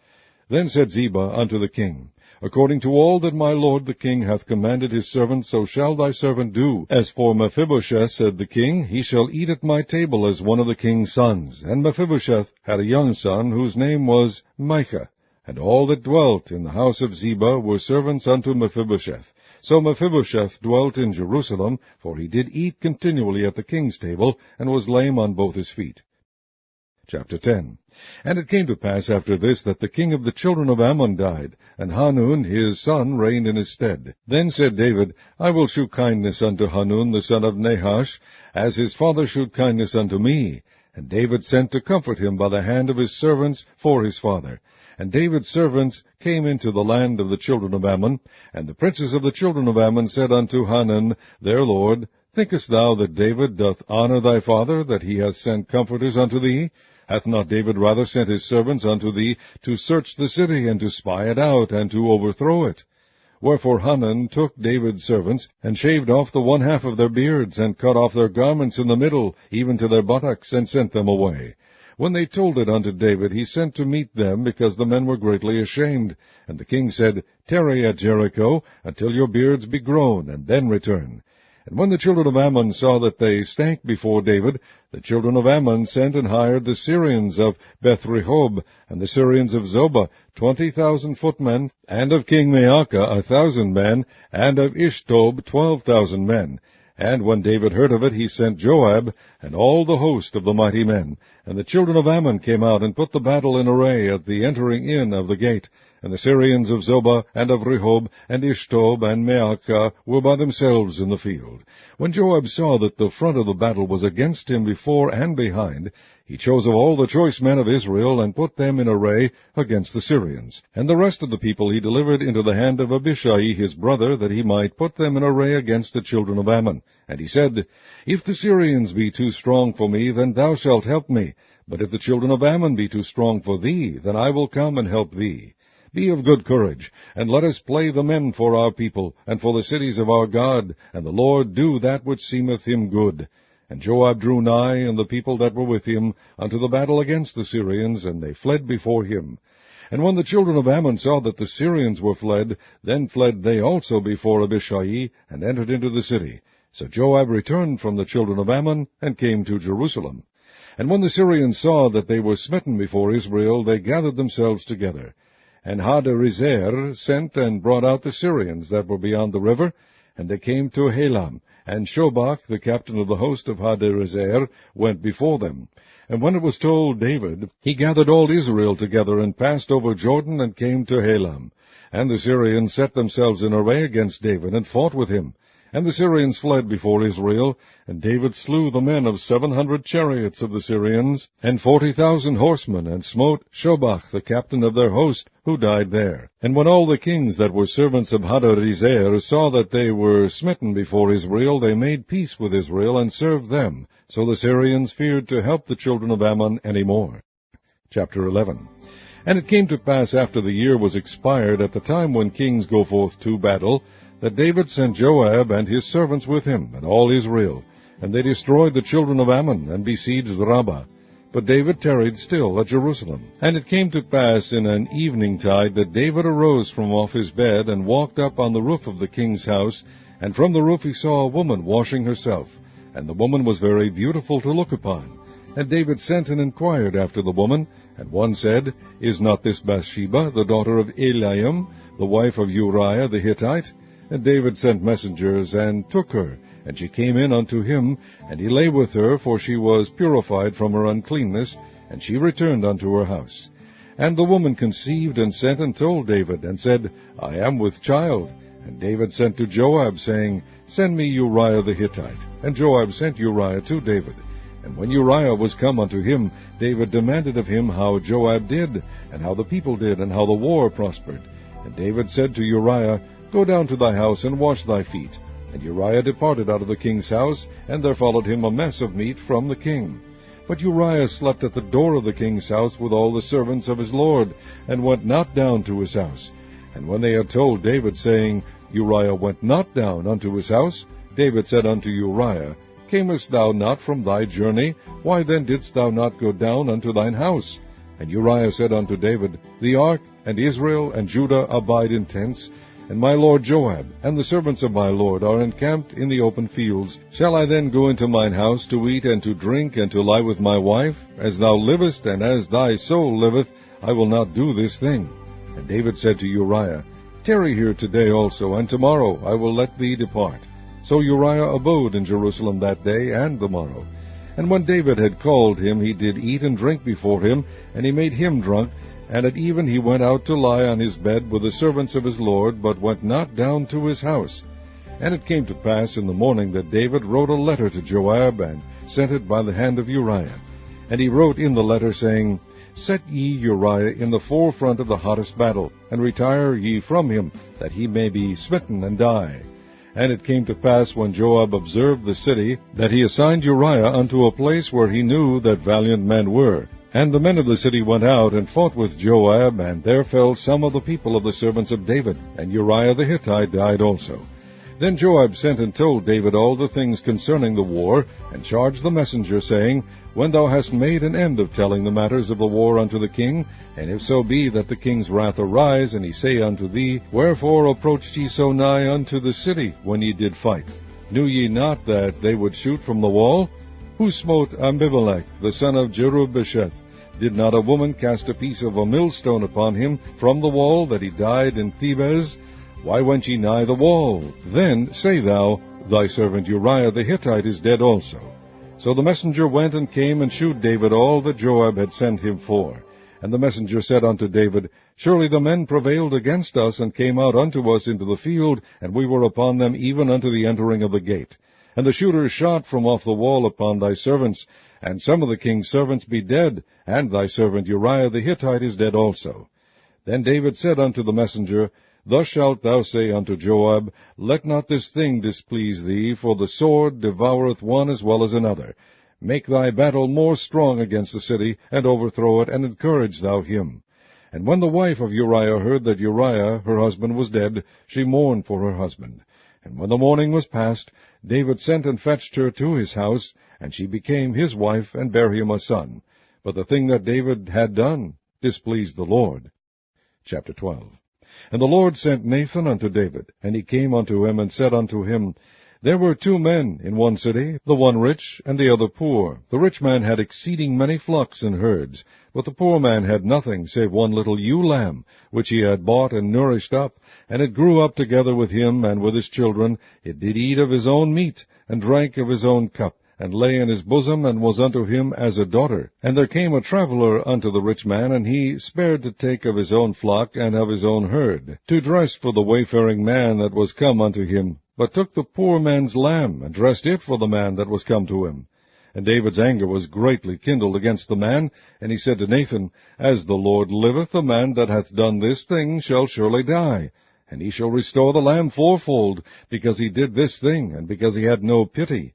Then said Ziba unto the king, According to all that my lord the king hath commanded his servant, so shall thy servant do. As for Mephibosheth, said the king, he shall eat at my table as one of the king's sons. And Mephibosheth had a young son, whose name was Micah. And all that dwelt in the house of Ziba were servants unto Mephibosheth. So Mephibosheth dwelt in Jerusalem, for he did eat continually at the king's table, and was lame on both his feet. Chapter 10. And it came to pass after this, that the king of the children of Ammon died, and Hanun his son reigned in his stead. Then said David, I will shew kindness unto Hanun the son of Nahash, as his father shewed kindness unto me. And David sent to comfort him by the hand of his servants for his father. And David's servants came into the land of the children of Ammon, and the princes of the children of Ammon said unto Hanun their lord, Thinkest thou that David doth honor thy father, that he hath sent comforters unto thee? Hath not David rather sent his servants unto thee to search the city, and to spy it out, and to overthrow it? Wherefore Hanun took David's servants, and shaved off the one half of their beards, and cut off their garments in the middle, even to their buttocks, and sent them away. When they told it unto David, he sent to meet them, because the men were greatly ashamed. And the king said, Tarry at Jericho, until your beards be grown, and then return. And when the children of Ammon saw that they stank before David, the children of Ammon sent and hired the Syrians of Beth-rehob, and the Syrians of Zobah, 20,000 footmen, and of King Maacah 1,000 men, and of Ishtob 12,000 men. And when David heard of it, he sent Joab, and all the host of the mighty men. And the children of Ammon came out, and put the battle in array at the entering in of the gate. And the Syrians of Zobah, and of Rehob, and Ishtob, and Maacah were by themselves in the field. When Joab saw that the front of the battle was against him before and behind, he chose of all the choice men of Israel, and put them in array against the Syrians. And the rest of the people he delivered into the hand of Abishai his brother, that he might put them in array against the children of Ammon. And he said, If the Syrians be too strong for me, then thou shalt help me. But if the children of Ammon be too strong for thee, then I will come and help thee. Be of good courage, and let us play the men for our people, and for the cities of our God, and the Lord do that which seemeth him good. And Joab drew nigh, and the people that were with him, unto the battle against the Syrians, and they fled before him. And when the children of Ammon saw that the Syrians were fled, then fled they also before Abishai, and entered into the city. So Joab returned from the children of Ammon, and came to Jerusalem. And when the Syrians saw that they were smitten before Israel, they gathered themselves together. And Hadarezer sent and brought out the Syrians that were beyond the river, and they came to Helam, and Shobach, the captain of the host of Hadarezer, went before them. And when it was told David, he gathered all Israel together, and passed over Jordan, and came to Helam. And the Syrians set themselves in array against David, and fought with him. And the Syrians fled before Israel, and David slew the men of 700 chariots of the Syrians, and 40,000 horsemen, and smote Shobach, the captain of their host, who died there. And when all the kings that were servants of Hadarezer saw that they were smitten before Israel, they made peace with Israel, and served them. So the Syrians feared to help the children of Ammon any more. Chapter 11. And it came to pass after the year was expired, at the time when kings go forth to battle, that David sent Joab and his servants with him, and all Israel. And they destroyed the children of Ammon, and besieged Rabbah. But David tarried still at Jerusalem. And it came to pass in an eventide that David arose from off his bed, and walked up on the roof of the king's house, and from the roof he saw a woman washing herself. And the woman was very beautiful to look upon. And David sent and inquired after the woman, and one said, Is not this Bathsheba, the daughter of Eliam, the wife of Uriah the Hittite? And David sent messengers, and took her. And she came in unto him, and he lay with her, for she was purified from her uncleanness, and she returned unto her house. And the woman conceived, and sent and told David, and said, I am with child. And David sent to Joab, saying, Send me Uriah the Hittite. And Joab sent Uriah to David. And when Uriah was come unto him, David demanded of him how Joab did, and how the people did, and how the war prospered. And David said to Uriah, Go down to thy house, and wash thy feet. And Uriah departed out of the king's house, and there followed him a mess of meat from the king. But Uriah slept at the door of the king's house with all the servants of his lord, and went not down to his house. And when they had told David, saying, Uriah went not down unto his house, David said unto Uriah, Camest thou not from thy journey? Why then didst thou not go down unto thine house? And Uriah said unto David, The ark, and Israel, and Judah abide in tents, and my lord Joab, and the servants of my lord, are encamped in the open fields. Shall I then go into mine house to eat and to drink, and to lie with my wife? As thou livest, and as thy soul liveth, I will not do this thing. And David said to Uriah, Tarry here today also, and tomorrow I will let thee depart. So Uriah abode in Jerusalem that day and the morrow. And when David had called him, he did eat and drink before him, and he made him drunk. And at even he went out to lie on his bed with the servants of his lord, but went not down to his house. And it came to pass in the morning that David wrote a letter to Joab, and sent it by the hand of Uriah. And he wrote in the letter, saying, Set ye Uriah in the forefront of the hottest battle, and retire ye from him, that he may be smitten and die. And it came to pass, when Joab observed the city, that he assigned Uriah unto a place where he knew that valiant men were. And the men of the city went out, and fought with Joab, and there fell some of the people of the servants of David, and Uriah the Hittite died also. Then Joab sent and told David all the things concerning the war, and charged the messenger, saying, When thou hast made an end of telling the matters of the war unto the king, and if so be that the king's wrath arise, and he say unto thee, Wherefore approached ye so nigh unto the city, when ye did fight? Knew ye not that they would shoot from the wall? Who smote Abimelech, the son of Jerubbesheth? Did not a woman cast a piece of a millstone upon him from the wall, that he died in Thebez? Why went ye nigh the wall? Then say thou, Thy servant Uriah the Hittite is dead also. So the messenger went and came and shewed David all that Joab had sent him for. And the messenger said unto David, Surely the men prevailed against us, and came out unto us into the field, and we were upon them even unto the entering of the gate. And the shooters shot from off the wall upon thy servants, and some of the king's servants be dead, and thy servant Uriah the Hittite is dead also. Then David said unto the messenger, Thus shalt thou say unto Joab, Let not this thing displease thee, for the sword devoureth one as well as another. Make thy battle more strong against the city, and overthrow it, and encourage thou him. And when the wife of Uriah heard that Uriah her husband was dead, she mourned for her husband. And when the morning was past, David sent and fetched her to his house, and she became his wife, and bare him a son. But the thing that David had done displeased the Lord. Chapter 12. And the Lord sent Nathan unto David, and he came unto him, and said unto him, There were 2 men in one city, the one rich and the other poor. The rich man had exceeding many flocks and herds, but the poor man had nothing save one little ewe lamb, which he had bought and nourished up, and it grew up together with him and with his children. It did eat of his own meat, and drank of his own cup, and lay in his bosom, and was unto him as a daughter. And there came a traveller unto the rich man, and he spared to take of his own flock and of his own herd, to dress for the wayfaring man that was come unto him, but took the poor man's lamb, and dressed it for the man that was come to him. And David's anger was greatly kindled against the man, and he said to Nathan, As the Lord liveth, the man that hath done this thing shall surely die, and he shall restore the lamb fourfold, because he did this thing, and because he had no pity.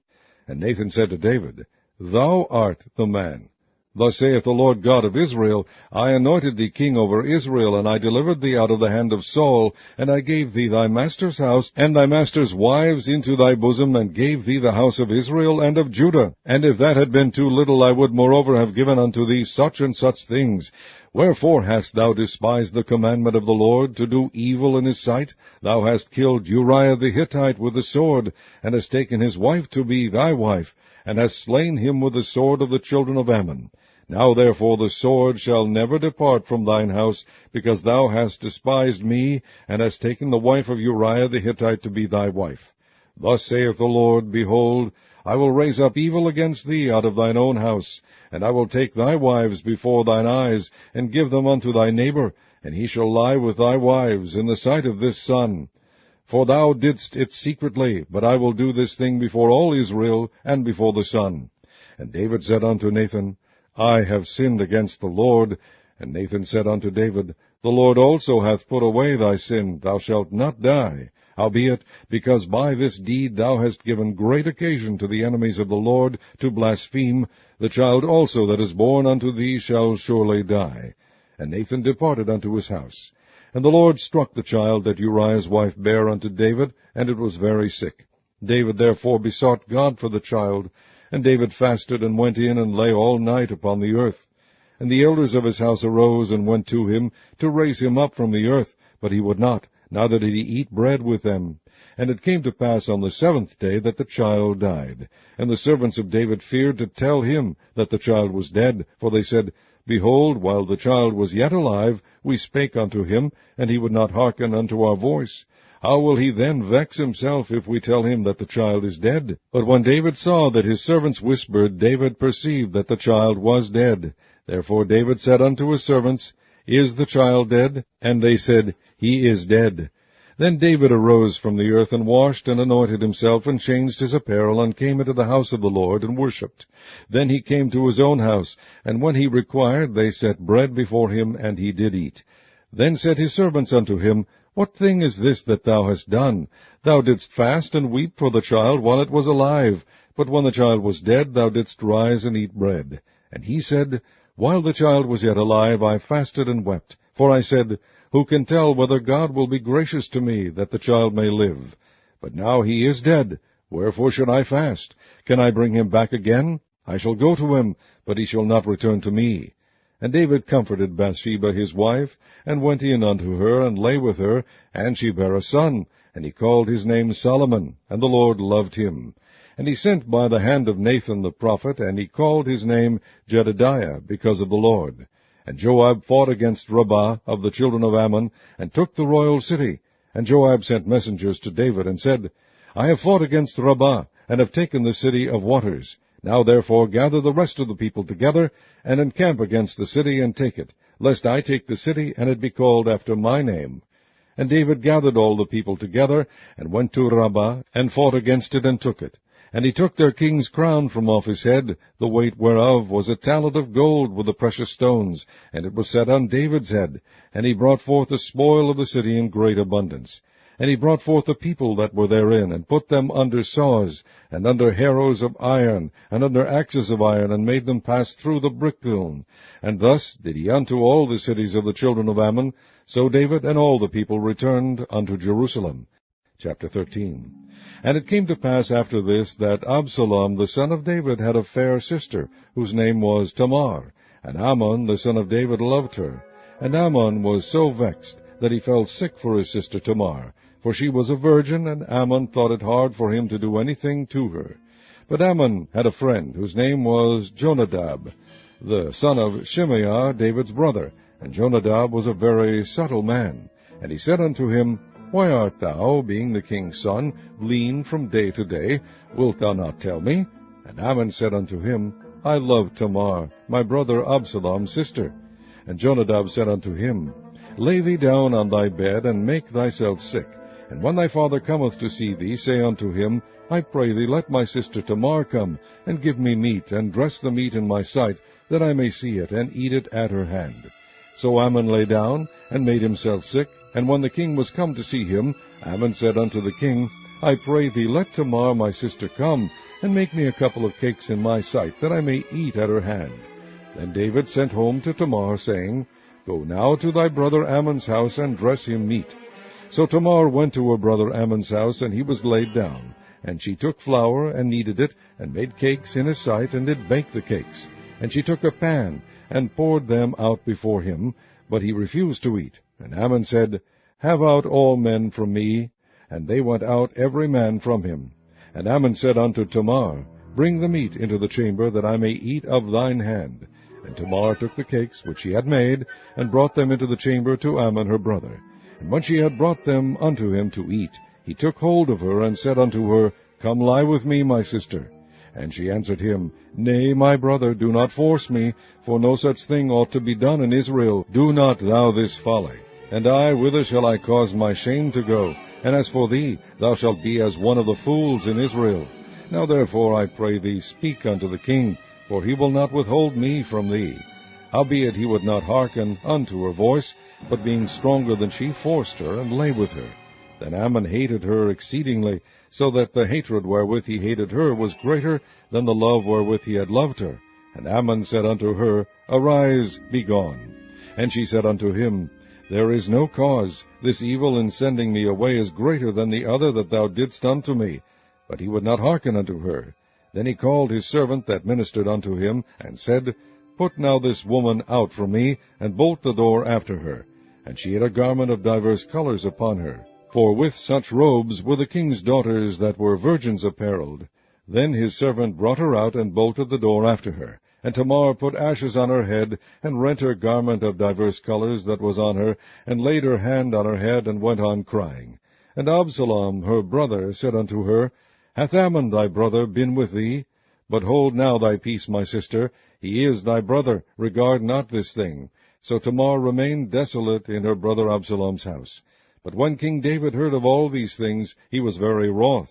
And Nathan said to David, Thou art the man. Thus saith the Lord God of Israel, I anointed thee king over Israel, and I delivered thee out of the hand of Saul, and I gave thee thy master's house, and thy master's wives into thy bosom, and gave thee the house of Israel and of Judah. And if that had been too little, I would moreover have given unto thee such and such things. Wherefore hast thou despised the commandment of the Lord, to do evil in his sight? Thou hast killed Uriah the Hittite with the sword, and hast taken his wife to be thy wife, and hast slain him with the sword of the children of Ammon. Now therefore the sword shall never depart from thine house, because thou hast despised me, and hast taken the wife of Uriah the Hittite to be thy wife. Thus saith the Lord, Behold, I will raise up evil against thee out of thine own house, and I will take thy wives before thine eyes, and give them unto thy neighbor, and he shall lie with thy wives in the sight of this sun. For thou didst it secretly, but I will do this thing before all Israel, and before the sun. And David said unto Nathan, I have sinned against the Lord. And Nathan said unto David, The Lord also hath put away thy sin, thou shalt not die. Howbeit, because by this deed thou hast given great occasion to the enemies of the Lord to blaspheme, the child also that is born unto thee shall surely die. And Nathan departed unto his house. And the Lord struck the child that Uriah's wife bare unto David, and it was very sick. David therefore besought God for the child, and David fasted, and went in, and lay all night upon the earth. And the elders of his house arose, and went to him, to raise him up from the earth, but he would not, neither did he eat bread with them. And it came to pass on the 7th day that the child died. And the servants of David feared to tell him that the child was dead, for they said, Behold, while the child was yet alive, we spake unto him, and he would not hearken unto our voice. How will he then vex himself if we tell him that the child is dead? But when David saw that his servants whispered, David perceived that the child was dead. Therefore David said unto his servants, Is the child dead? And they said, He is dead. Then David arose from the earth, and washed, and anointed himself, and changed his apparel, and came into the house of the Lord, and worshipped. Then he came to his own house, and when he required, they set bread before him, and he did eat. Then said his servants unto him, What thing is this that thou hast done? Thou didst fast and weep for the child while it was alive, but when the child was dead, thou didst rise and eat bread. And he said, While the child was yet alive, I fasted and wept. For I said, Who can tell whether God will be gracious to me, that the child may live? But now he is dead. Wherefore should I fast? Can I bring him back again? I shall go to him, but he shall not return to me. And David comforted Bathsheba his wife, and went in unto her, and lay with her, and she bare a son, and he called his name Solomon, and the Lord loved him. And he sent by the hand of Nathan the prophet, and he called his name Jedediah, because of the Lord. And Joab fought against Rabbah of the children of Ammon, and took the royal city. And Joab sent messengers to David, and said, I have fought against Rabbah, and have taken the city of waters. Now therefore gather the rest of the people together, and encamp against the city, and take it, lest I take the city, and it be called after my name. And David gathered all the people together, and went to Rabbah, and fought against it, and took it. And he took their king's crown from off his head, the weight whereof was a talent of gold with the precious stones, and it was set on David's head. And he brought forth the spoil of the city in great abundance. And he brought forth the people that were therein, and put them under saws, and under harrows of iron, and under axes of iron, and made them pass through the brick-kiln. And thus did he unto all the cities of the children of Ammon. So David and all the people returned unto Jerusalem. Chapter 13. And it came to pass after this, that Absalom the son of David had a fair sister, whose name was Tamar. And Amnon the son of David loved her. And Amnon was so vexed, that he fell sick for his sister Tamar, for she was a virgin, and Ammon thought it hard for him to do anything to her. But Ammon had a friend, whose name was Jonadab, the son of Shimeah, David's brother. And Jonadab was a very subtle man. And he said unto him, Why art thou, being the king's son, lean from day to day? Wilt thou not tell me? And Ammon said unto him, I love Tamar, my brother Absalom's sister. And Jonadab said unto him, Lay thee down on thy bed, and make thyself sick. And when thy father cometh to see thee, say unto him, I pray thee, let my sister Tamar come, and give me meat, and dress the meat in my sight, that I may see it, and eat it at her hand. So Ammon lay down, and made himself sick. And when the king was come to see him, Ammon said unto the king, I pray thee, let Tamar my sister come, and make me a couple of cakes in my sight, that I may eat at her hand. Then David sent home to Tamar, saying, Go now to thy brother Ammon's house, and dress him meat. So Tamar went to her brother Ammon's house, and he was laid down. And she took flour, and kneaded it, and made cakes in his sight, and did bake the cakes. And she took a pan, and poured them out before him, but he refused to eat. And Ammon said, Have out all men from me. And they went out every man from him. And Ammon said unto Tamar, Bring the meat into the chamber, that I may eat of thine hand. And Tamar took the cakes which she had made, and brought them into the chamber to Ammon her brother. And when she had brought them unto him to eat, he took hold of her, and said unto her, Come lie with me, my sister. And she answered him, Nay, my brother, do not force me, for no such thing ought to be done in Israel. Do not thou this folly. And I, whither shall I cause my shame to go? And as for thee, thou shalt be as one of the fools in Israel. Now therefore, I pray thee, speak unto the king, for he will not withhold me from thee. Howbeit he would not hearken unto her voice, but being stronger than she, forced her, and lay with her. Then Ammon hated her exceedingly, so that the hatred wherewith he hated her was greater than the love wherewith he had loved her. And Ammon said unto her, Arise, be gone. And she said unto him, There is no cause. This evil in sending me away is greater than the other that thou didst unto me. But he would not hearken unto her. Then he called his servant that ministered unto him, and said, Put now this woman out from me, and bolt the door after her. And she had a garment of divers colors upon her. For with such robes were the king's daughters that were virgins apparelled. Then his servant brought her out, and bolted the door after her. And Tamar put ashes on her head, and rent her garment of divers colors that was on her, and laid her hand on her head, and went on crying. And Absalom her brother said unto her, Hath Ammon thy brother been with thee? But hold now thy peace, my sister. He is thy brother. Regard not this thing. So Tamar remained desolate in her brother Absalom's house. But when King David heard of all these things, he was very wroth.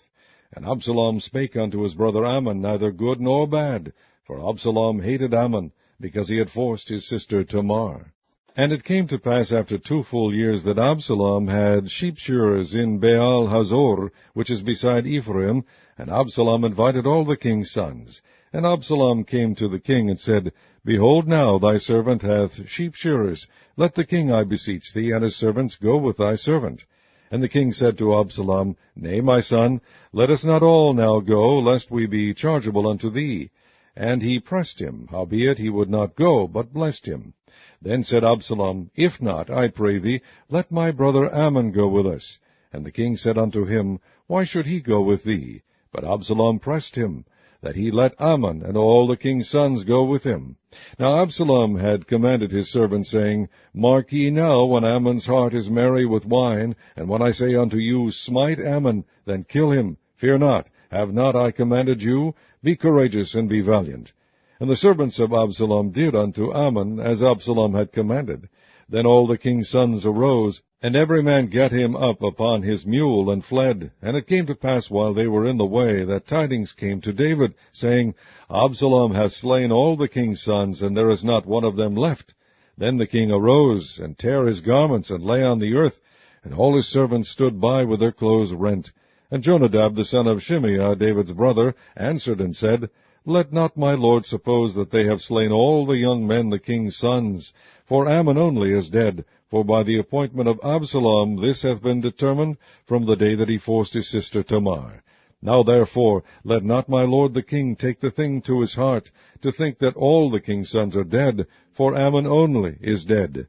And Absalom spake unto his brother Ammon, neither good nor bad. For Absalom hated Ammon, because he had forced his sister Tamar. And it came to pass after 2 full years that Absalom had sheepshearers in Baal Hazor, which is beside Ephraim, and Absalom invited all the king's sons. And Absalom came to the king, and said, Behold now, thy servant hath sheepshearers. Let the king, I beseech thee, and his servants go with thy servant. And the king said to Absalom, Nay, my son, let us not all now go, lest we be chargeable unto thee. And he pressed him, howbeit he would not go, but blessed him. Then said Absalom, If not, I pray thee, let my brother Ammon go with us. And the king said unto him, Why should he go with thee? But Absalom pressed him, that he let Ammon and all the king's sons go with him. Now Absalom had commanded his servants, saying, Mark ye now, when Ammon's heart is merry with wine, and when I say unto you, Smite Ammon, then kill him. Fear not, have not I commanded you? Be courageous and be valiant. And the servants of Absalom did unto Ammon as Absalom had commanded. Then all the king's sons arose, and every man gat him up upon his mule, and fled. And it came to pass, while they were in the way, that tidings came to David, saying, Absalom hath slain all the king's sons, and there is not one of them left. Then the king arose, and tare his garments, and lay on the earth, and all his servants stood by with their clothes rent. And Jonadab the son of Shimeah, David's brother, answered and said, Let not my lord suppose that they have slain all the young men the king's sons. For Ammon only is dead, for by the appointment of Absalom this hath been determined from the day that he forced his sister Tamar. Now therefore let not my lord the king take the thing to his heart, to think that all the king's sons are dead, for Ammon only is dead.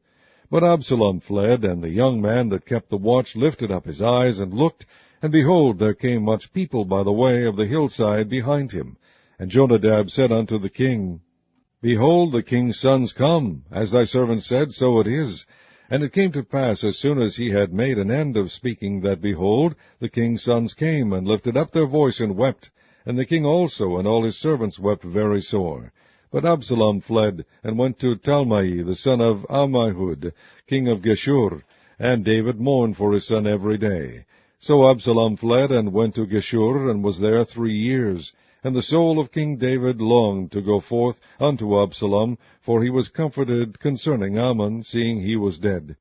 But Absalom fled, and the young man that kept the watch lifted up his eyes and looked, and behold, there came much people by the way of the hillside behind him. And Jonadab said unto the king, Behold, the king's sons come. As thy servant said, so it is. And it came to pass, as soon as he had made an end of speaking, that, behold, the king's sons came, and lifted up their voice, and wept. And the king also and all his servants wept very sore. But Absalom fled, and went to Talmai, the son of Ammihud, king of Geshur. And David mourned for his son every day. So Absalom fled, and went to Geshur, and was there 3 years. And the soul of King David longed to go forth unto Absalom, for he was comforted concerning Ammon, seeing he was dead.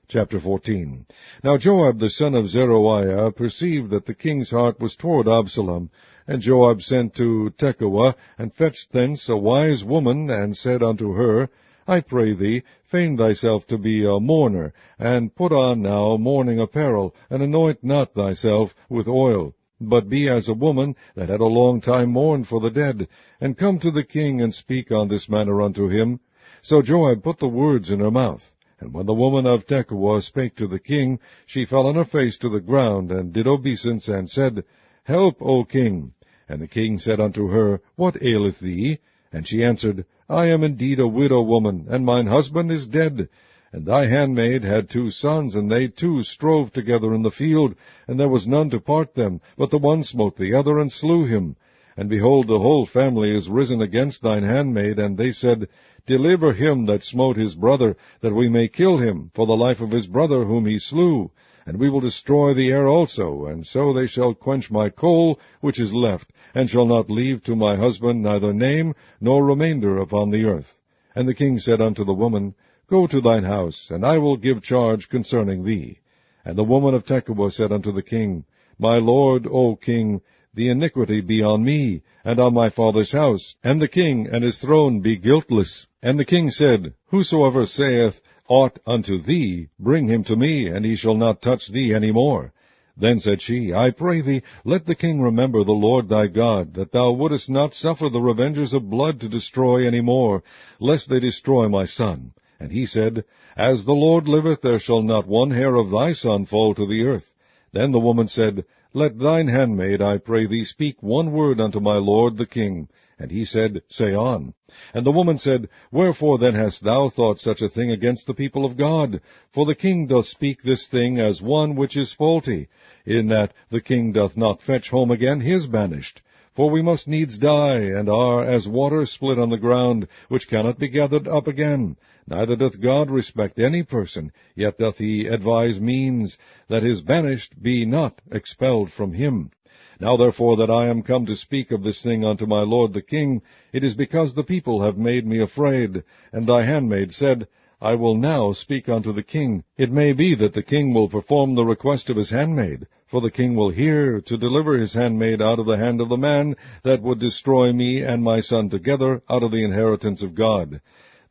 Chapter 14. Now Joab the son of Zeruiah perceived that the king's heart was toward Absalom. And Joab sent to Tekoa, and fetched thence a wise woman, and said unto her, I pray thee, feign thyself to be a mourner, and put on now mourning apparel, and anoint not thyself with oil, but be as a woman that had a long time mourned for the dead, and come to the king, and speak on this manner unto him. So Joab put the words in her mouth. And when the woman of Tekoa spake to the king, she fell on her face to the ground, and did obeisance, and said, Help, O king. And the king said unto her, What aileth thee? And she answered, I am indeed a widow woman, and mine husband is dead. And thy handmaid had 2 sons, and they 2 strove together in the field, and there was none to part them, but the one smote the other, and slew him. And behold, the whole family is risen against thine handmaid, and they said, Deliver him that smote his brother, that we may kill him, for the life of his brother whom he slew. And we will destroy the heir also, and so they shall quench my coal which is left, and shall not leave to my husband neither name nor remainder upon the earth. And the king said unto the woman, Go to thine house, and I will give charge concerning thee. And the woman of Tekoa said unto the king, My lord, O king, the iniquity be on me, and on my father's house, and the king and his throne be guiltless. And the king said, Whosoever saith aught unto thee, bring him to me, and he shall not touch thee any more. Then said she, I pray thee, let the king remember the Lord thy God, that thou wouldest not suffer the revengers of blood to destroy any more, lest they destroy my son. And he said, As the Lord liveth, there shall not one hair of thy son fall to the earth. Then the woman said, Let thine handmaid, I pray thee, speak one word unto my lord the king. And he said, Say on. And the woman said, Wherefore then hast thou thought such a thing against the people of God? For the king doth speak this thing as one which is faulty, in that the king doth not fetch home again his banished. For we must needs die, and are as water split on the ground, which cannot be gathered up again. Neither doth God respect any person, yet doth he advise means, that his banished be not expelled from him. Now therefore that I am come to speak of this thing unto my lord the king, it is because the people have made me afraid. And thy handmaid said, I will now speak unto the king. It may be that the king will perform the request of his handmaid, for the king will hear to deliver his handmaid out of the hand of the man that would destroy me and my son together out of the inheritance of God.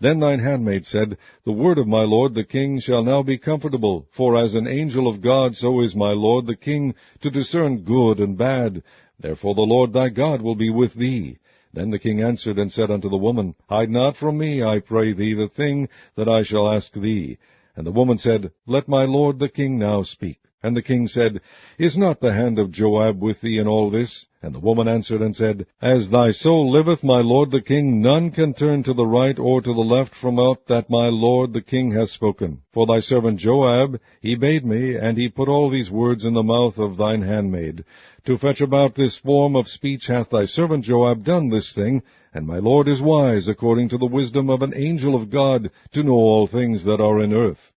Then thine handmaid said, The word of my lord the king shall now be comfortable, for as an angel of God so is my lord the king to discern good and bad. Therefore the Lord thy God will be with thee. Then the king answered and said unto the woman, Hide not from me, I pray thee, the thing that I shall ask thee. And the woman said, Let my lord the king now speak. And the king said, Is not the hand of Joab with thee in all this? And the woman answered and said, As thy soul liveth, my lord the king, none can turn to the right or to the left from aught that my lord the king hath spoken. For thy servant Joab, he bade me, and he put all these words in the mouth of thine handmaid. To fetch about this form of speech hath thy servant Joab done this thing, and my lord is wise, according to the wisdom of an angel of God, to know all things that are in earth.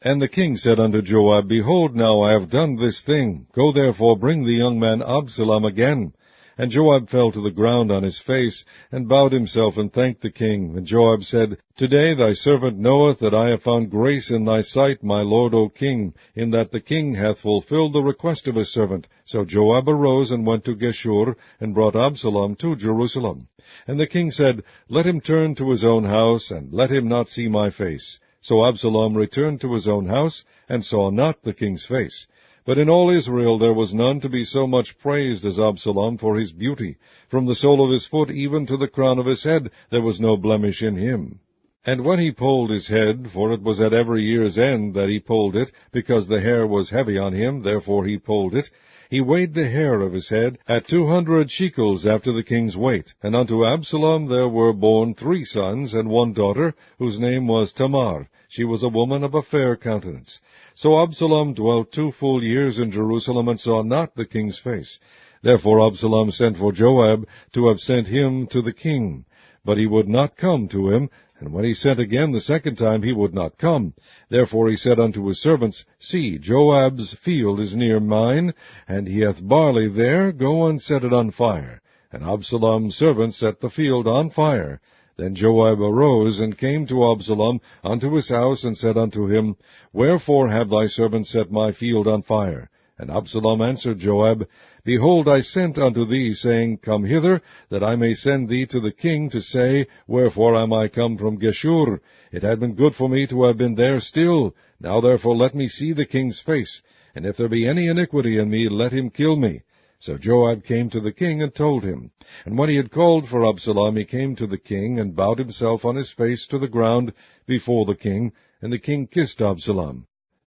And the king said unto Joab, Behold, now I have done this thing. Go therefore, bring the young man Absalom again. And Joab fell to the ground on his face, and bowed himself, and thanked the king. And Joab said, Today thy servant knoweth that I have found grace in thy sight, my lord, O king, in that the king hath fulfilled the request of his servant. So Joab arose and went to Geshur, and brought Absalom to Jerusalem. And the king said, Let him turn to his own house, and let him not see my face. So Absalom returned to his own house, and saw not the king's face. But in all Israel there was none to be so much praised as Absalom for his beauty. From the sole of his foot even to the crown of his head there was no blemish in him. And when he polled his head, for it was at every year's end that he polled it, because the hair was heavy on him, therefore he polled it, he weighed the hair of his head at 200 shekels after the king's weight. And unto Absalom there were born 3 sons and 1 daughter, whose name was Tamar. She was a woman of a fair countenance. So Absalom dwelt 2 full years in Jerusalem, and saw not the king's face. Therefore Absalom sent for Joab to have sent him to the king. But he would not come to him, and when he sent again the second time, he would not come. Therefore he said unto his servants, See, Joab's field is near mine, and he hath barley there, go and set it on fire. And Absalom's servants set the field on fire. Then Joab arose, and came to Absalom unto his house, and said unto him, Wherefore have thy servants set my field on fire? And Absalom answered Joab, Behold, I sent unto thee, saying, Come hither, that I may send thee to the king, to say, Wherefore am I come from Geshur? It had been good for me to have been there still. Now therefore let me see the king's face, and if there be any iniquity in me, let him kill me. So Joab came to the king, and told him. And when he had called for Absalom, he came to the king, and bowed himself on his face to the ground before the king, and the king kissed Absalom.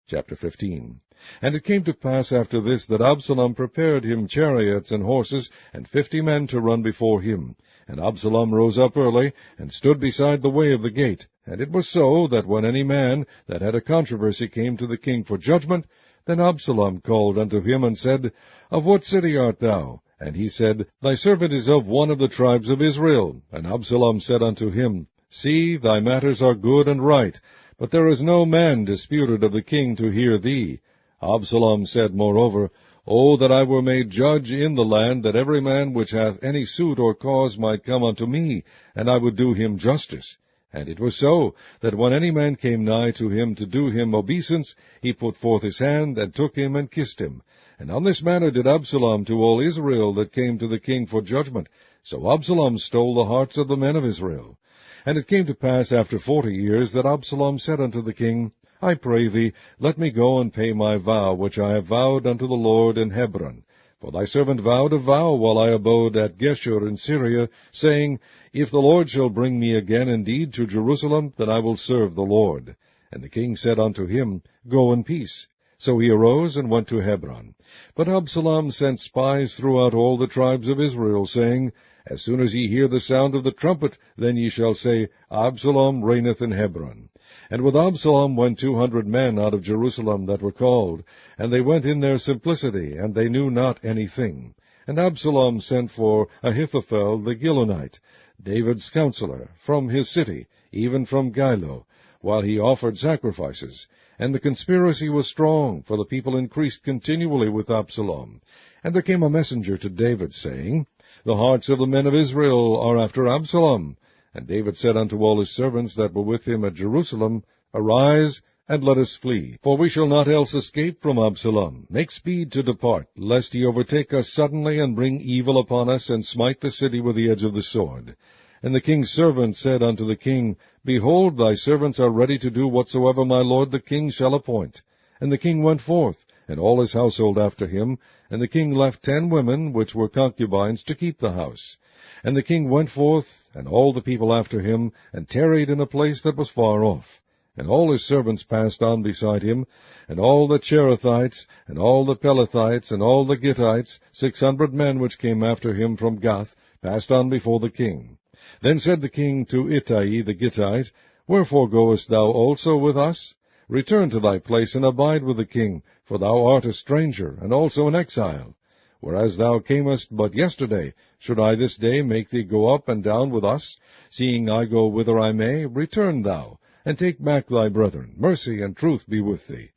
Chapter 15. And it came to pass after this, that Absalom prepared him chariots and horses, and 50 men to run before him. And Absalom rose up early, and stood beside the way of the gate. And it was so, that when any man that had a controversy came to the king for judgment, then Absalom called unto him, and said, Of what city art thou? And he said, Thy servant is of one of the tribes of Israel. And Absalom said unto him, See, thy matters are good and right, but there is no man disputed of the king to hear thee. Absalom said moreover, O that I were made judge in the land, that every man which hath any suit or cause might come unto me, and I would do him justice. And it was so, that when any man came nigh to him to do him obeisance, he put forth his hand, and took him, and kissed him. And on this manner did Absalom to all Israel that came to the king for judgment. So Absalom stole the hearts of the men of Israel. And it came to pass after 40 years, that Absalom said unto the king, I pray thee, let me go and pay my vow, which I have vowed unto the Lord in Hebron. For thy servant vowed a vow while I abode at Geshur in Syria, saying, If the Lord shall bring me again indeed to Jerusalem, then I will serve the Lord. And the king said unto him, Go in peace. So he arose and went to Hebron. But Absalom sent spies throughout all the tribes of Israel, saying, As soon as ye hear the sound of the trumpet, then ye shall say, Absalom reigneth in Hebron. And with Absalom went 200 men out of Jerusalem that were called, and they went in their simplicity, and they knew not anything. And Absalom sent for Ahithophel the Gilonite, David's counselor, from his city, even from Gilo, while he offered sacrifices. And the conspiracy was strong, for the people increased continually with Absalom. And there came a messenger to David, saying, The hearts of the men of Israel are after Absalom. And David said unto all his servants that were with him at Jerusalem, Arise, and let us flee, for we shall not else escape from Absalom. Make speed to depart, lest he overtake us suddenly, and bring evil upon us, and smite the city with the edge of the sword. And the king's servants said unto the king, Behold, thy servants are ready to do whatsoever my lord the king shall appoint. And the king went forth, and all his household after him, and the king left 10 women, which were concubines, to keep the house. And the king went forth, and all the people after him, and tarried in a place that was far off. And all his servants passed on beside him, and all the Cherethites, and all the Pelethites, and all the Gittites, 600 men which came after him from Gath, passed on before the king. Then said the king to Ittai the Gittite, Wherefore goest thou also with us? Return to thy place, and abide with the king, for thou art a stranger, and also an exile. Whereas thou camest but yesterday, should I this day make thee go up and down with us? Seeing I go whither I may, return thou, and take back thy brethren. Mercy and truth be with thee.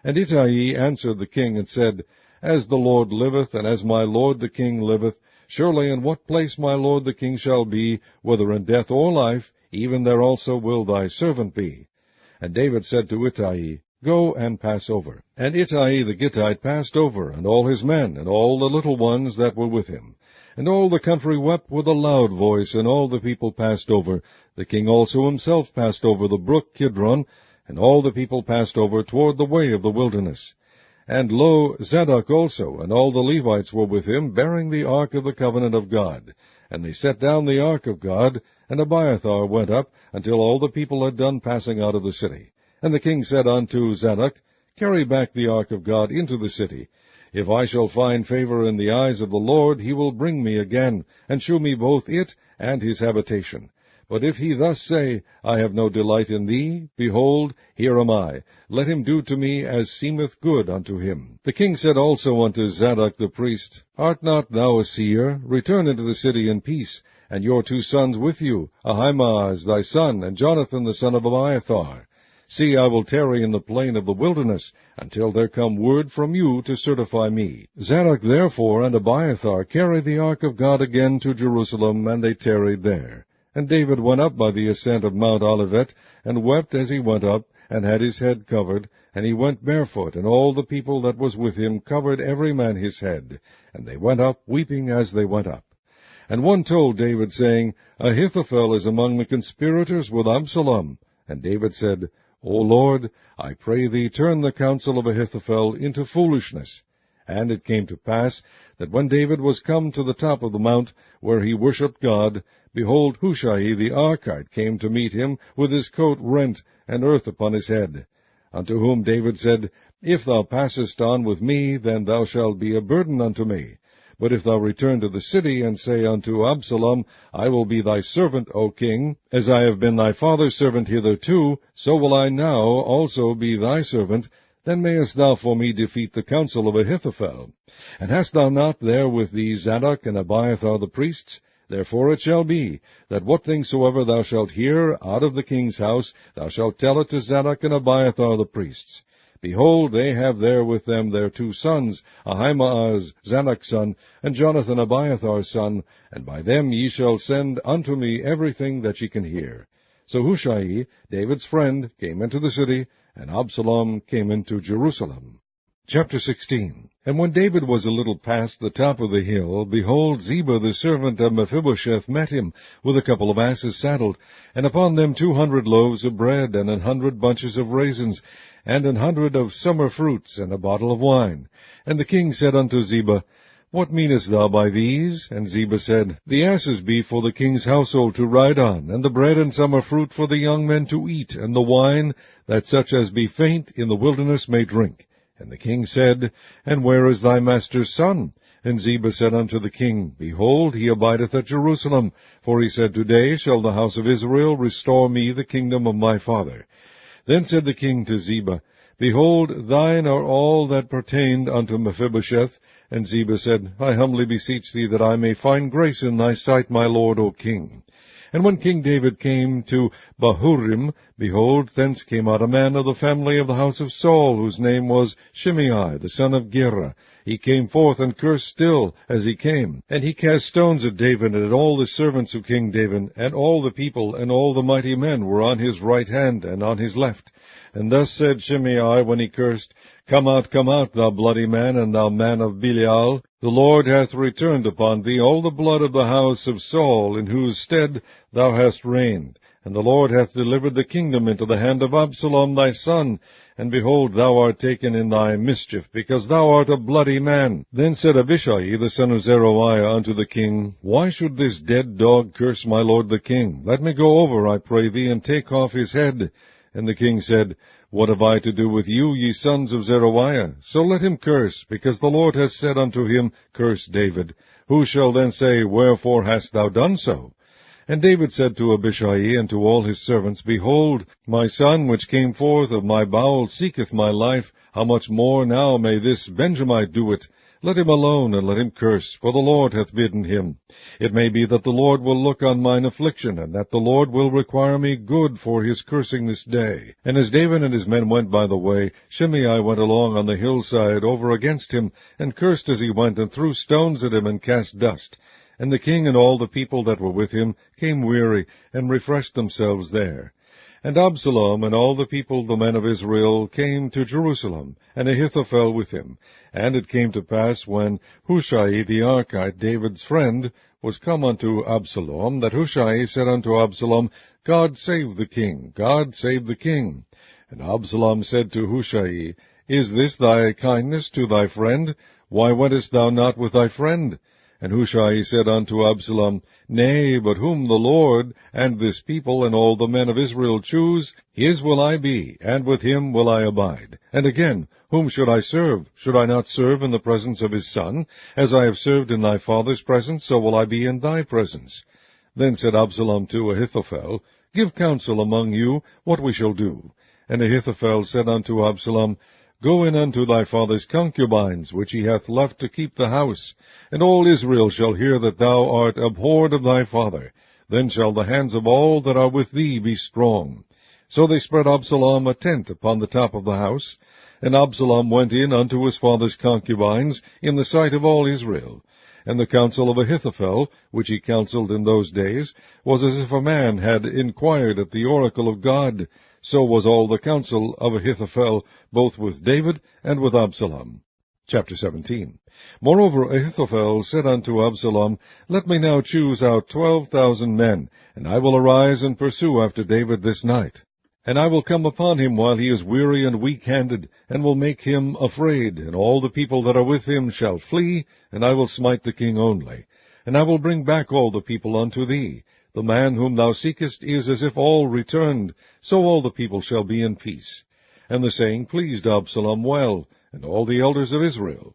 And Ittai answered the king, and said, As the Lord liveth, and as my lord the king liveth, surely in what place my lord the king shall be, whether in death or life, even there also will thy servant be. And David said to Ittai, Go and pass over. And Ittai the Gittite passed over, and all his men, and all the little ones that were with him. And all the country wept with a loud voice, and all the people passed over. The king also himself passed over the brook Kidron, and all the people passed over toward the way of the wilderness. And lo, Zadok also, and all the Levites were with him, bearing the ark of the covenant of God. And they set down the ark of God, and Abiathar went up, until all the people had done passing out of the city. And the king said unto Zadok, Carry back the ark of God into the city. If I shall find favor in the eyes of the Lord, he will bring me again, and shew me both it and his habitation. But if he thus say, I have no delight in thee, behold, here am I. Let him do to me as seemeth good unto him. The king said also unto Zadok the priest, Art not thou a seer? Return into the city in peace, and your 2 sons with you, Ahimaaz thy son, and Jonathan the son of Abiathar. See, I will tarry in the plain of the wilderness, until there come word from you to certify me. Zadok therefore and Abiathar carried the ark of God again to Jerusalem, and they tarried there. And David went up by the ascent of Mount Olivet, and wept as he went up, and had his head covered, and he went barefoot, and all the people that was with him covered every man his head. And they went up, weeping as they went up. And one told David, saying, Ahithophel is among the conspirators with Absalom. And David said, O Lord, I pray thee, turn the counsel of Ahithophel into foolishness. And it came to pass, that when David was come to the top of the mount, where he worshipped God, behold, Hushai the Archite came to meet him, with his coat rent, and earth upon his head. Unto whom David said, If thou passest on with me, then thou shalt be a burden unto me. But if thou return to the city, and say unto Absalom, I will be thy servant, O king, as I have been thy father's servant hitherto, so will I now also be thy servant, then mayest thou for me defeat the counsel of Ahithophel. And hast thou not there with thee Zadok and Abiathar the priests? Therefore it shall be, that what things soever thou shalt hear out of the king's house, thou shalt tell it to Zadok and Abiathar the priests. Behold, they have there with them their 2 sons, Ahimaaz Zadok's son, and Jonathan Abiathar's son, and by them ye shall send unto me everything that ye can hear. So Hushai, David's friend, came into the city, and Absalom came into Jerusalem. Chapter 16. And when David was a little past the top of the hill, behold, Ziba the servant of Mephibosheth met him, with a couple of asses saddled, and upon them 200 loaves of bread, and 100 bunches of raisins, and 100 of summer fruits, and a bottle of wine. And the king said unto Ziba, What meanest thou by these? And Ziba said, The asses be for the king's household to ride on, and the bread and summer fruit for the young men to eat, and the wine, that such as be faint in the wilderness may drink. And the king said, And where is thy master's son? And Ziba said unto the king, Behold, he abideth at Jerusalem. For he said, Today shall the house of Israel restore me the kingdom of my father. Then said the king to Ziba, Behold, thine are all that pertained unto Mephibosheth. And Ziba said, I humbly beseech thee that I may find grace in thy sight, my lord, O king. And when King David came to Bahurim, behold, thence came out a man of the family of the house of Saul, whose name was Shimei, the son of Gera. He came forth and cursed still as he came. And he cast stones at David and at all the servants of King David, and all the people and all the mighty men were on his right hand and on his left. And thus said Shimei when he cursed, Come out, thou bloody man, and thou man of Belial. The Lord hath returned upon thee all the blood of the house of Saul, in whose stead thou hast reigned. And the Lord hath delivered the kingdom into the hand of Absalom thy son. And behold, thou art taken in thy mischief, because thou art a bloody man. Then said Abishai the son of Zeruiah unto the king, Why should this dead dog curse my lord the king? Let me go over, I pray thee, and take off his head. And the king said, What have I to do with you, ye sons of Zeruiah? So let him curse, because the Lord hath said unto him, Curse David. Who shall then say, Wherefore hast thou done so? And David said to Abishai and to all his servants, Behold, my son which came forth of my bowels seeketh my life. How much more now may this Benjamite do it? Let him alone, and let him curse, for the Lord hath bidden him. It may be that the Lord will look on mine affliction, and that the Lord will require me good for his cursing this day. And as David and his men went by the way, Shimei went along on the hillside over against him, and cursed as he went, and threw stones at him, and cast dust. And the king and all the people that were with him came weary, and refreshed themselves there. And Absalom and all the people, the men of Israel, came to Jerusalem, and Ahithophel with him. And it came to pass, when Hushai the Archite, David's friend, was come unto Absalom, that Hushai said unto Absalom, God save the king, God save the king. And Absalom said to Hushai, Is this thy kindness to thy friend? Why wentest thou not with thy friend? And Hushai said unto Absalom, Nay, but whom the Lord, and this people, and all the men of Israel choose, his will I be, and with him will I abide. And again, whom should I serve? Should I not serve in the presence of his son? As I have served in thy father's presence, so will I be in thy presence. Then said Absalom to Ahithophel, Give counsel among you what we shall do. And Ahithophel said unto Absalom, Go in unto thy father's concubines, which he hath left to keep the house, and all Israel shall hear that thou art abhorred of thy father. Then shall the hands of all that are with thee be strong. So they spread Absalom a tent upon the top of the house, and Absalom went in unto his father's concubines in the sight of all Israel. And the counsel of Ahithophel, which he counselled in those days, was as if a man had inquired at the oracle of God. So was all the counsel of Ahithophel, both with David and with Absalom. Chapter 17. Moreover, Ahithophel said unto Absalom, Let me now choose out 12,000 men, and I will arise and pursue after David this night. And I will come upon him while he is weary and weak-handed, and will make him afraid, and all the people that are with him shall flee, and I will smite the king only. And I will bring back all the people unto thee. The man whom thou seekest is as if all returned, so all the people shall be in peace. And the saying pleased Absalom well, and all the elders of Israel.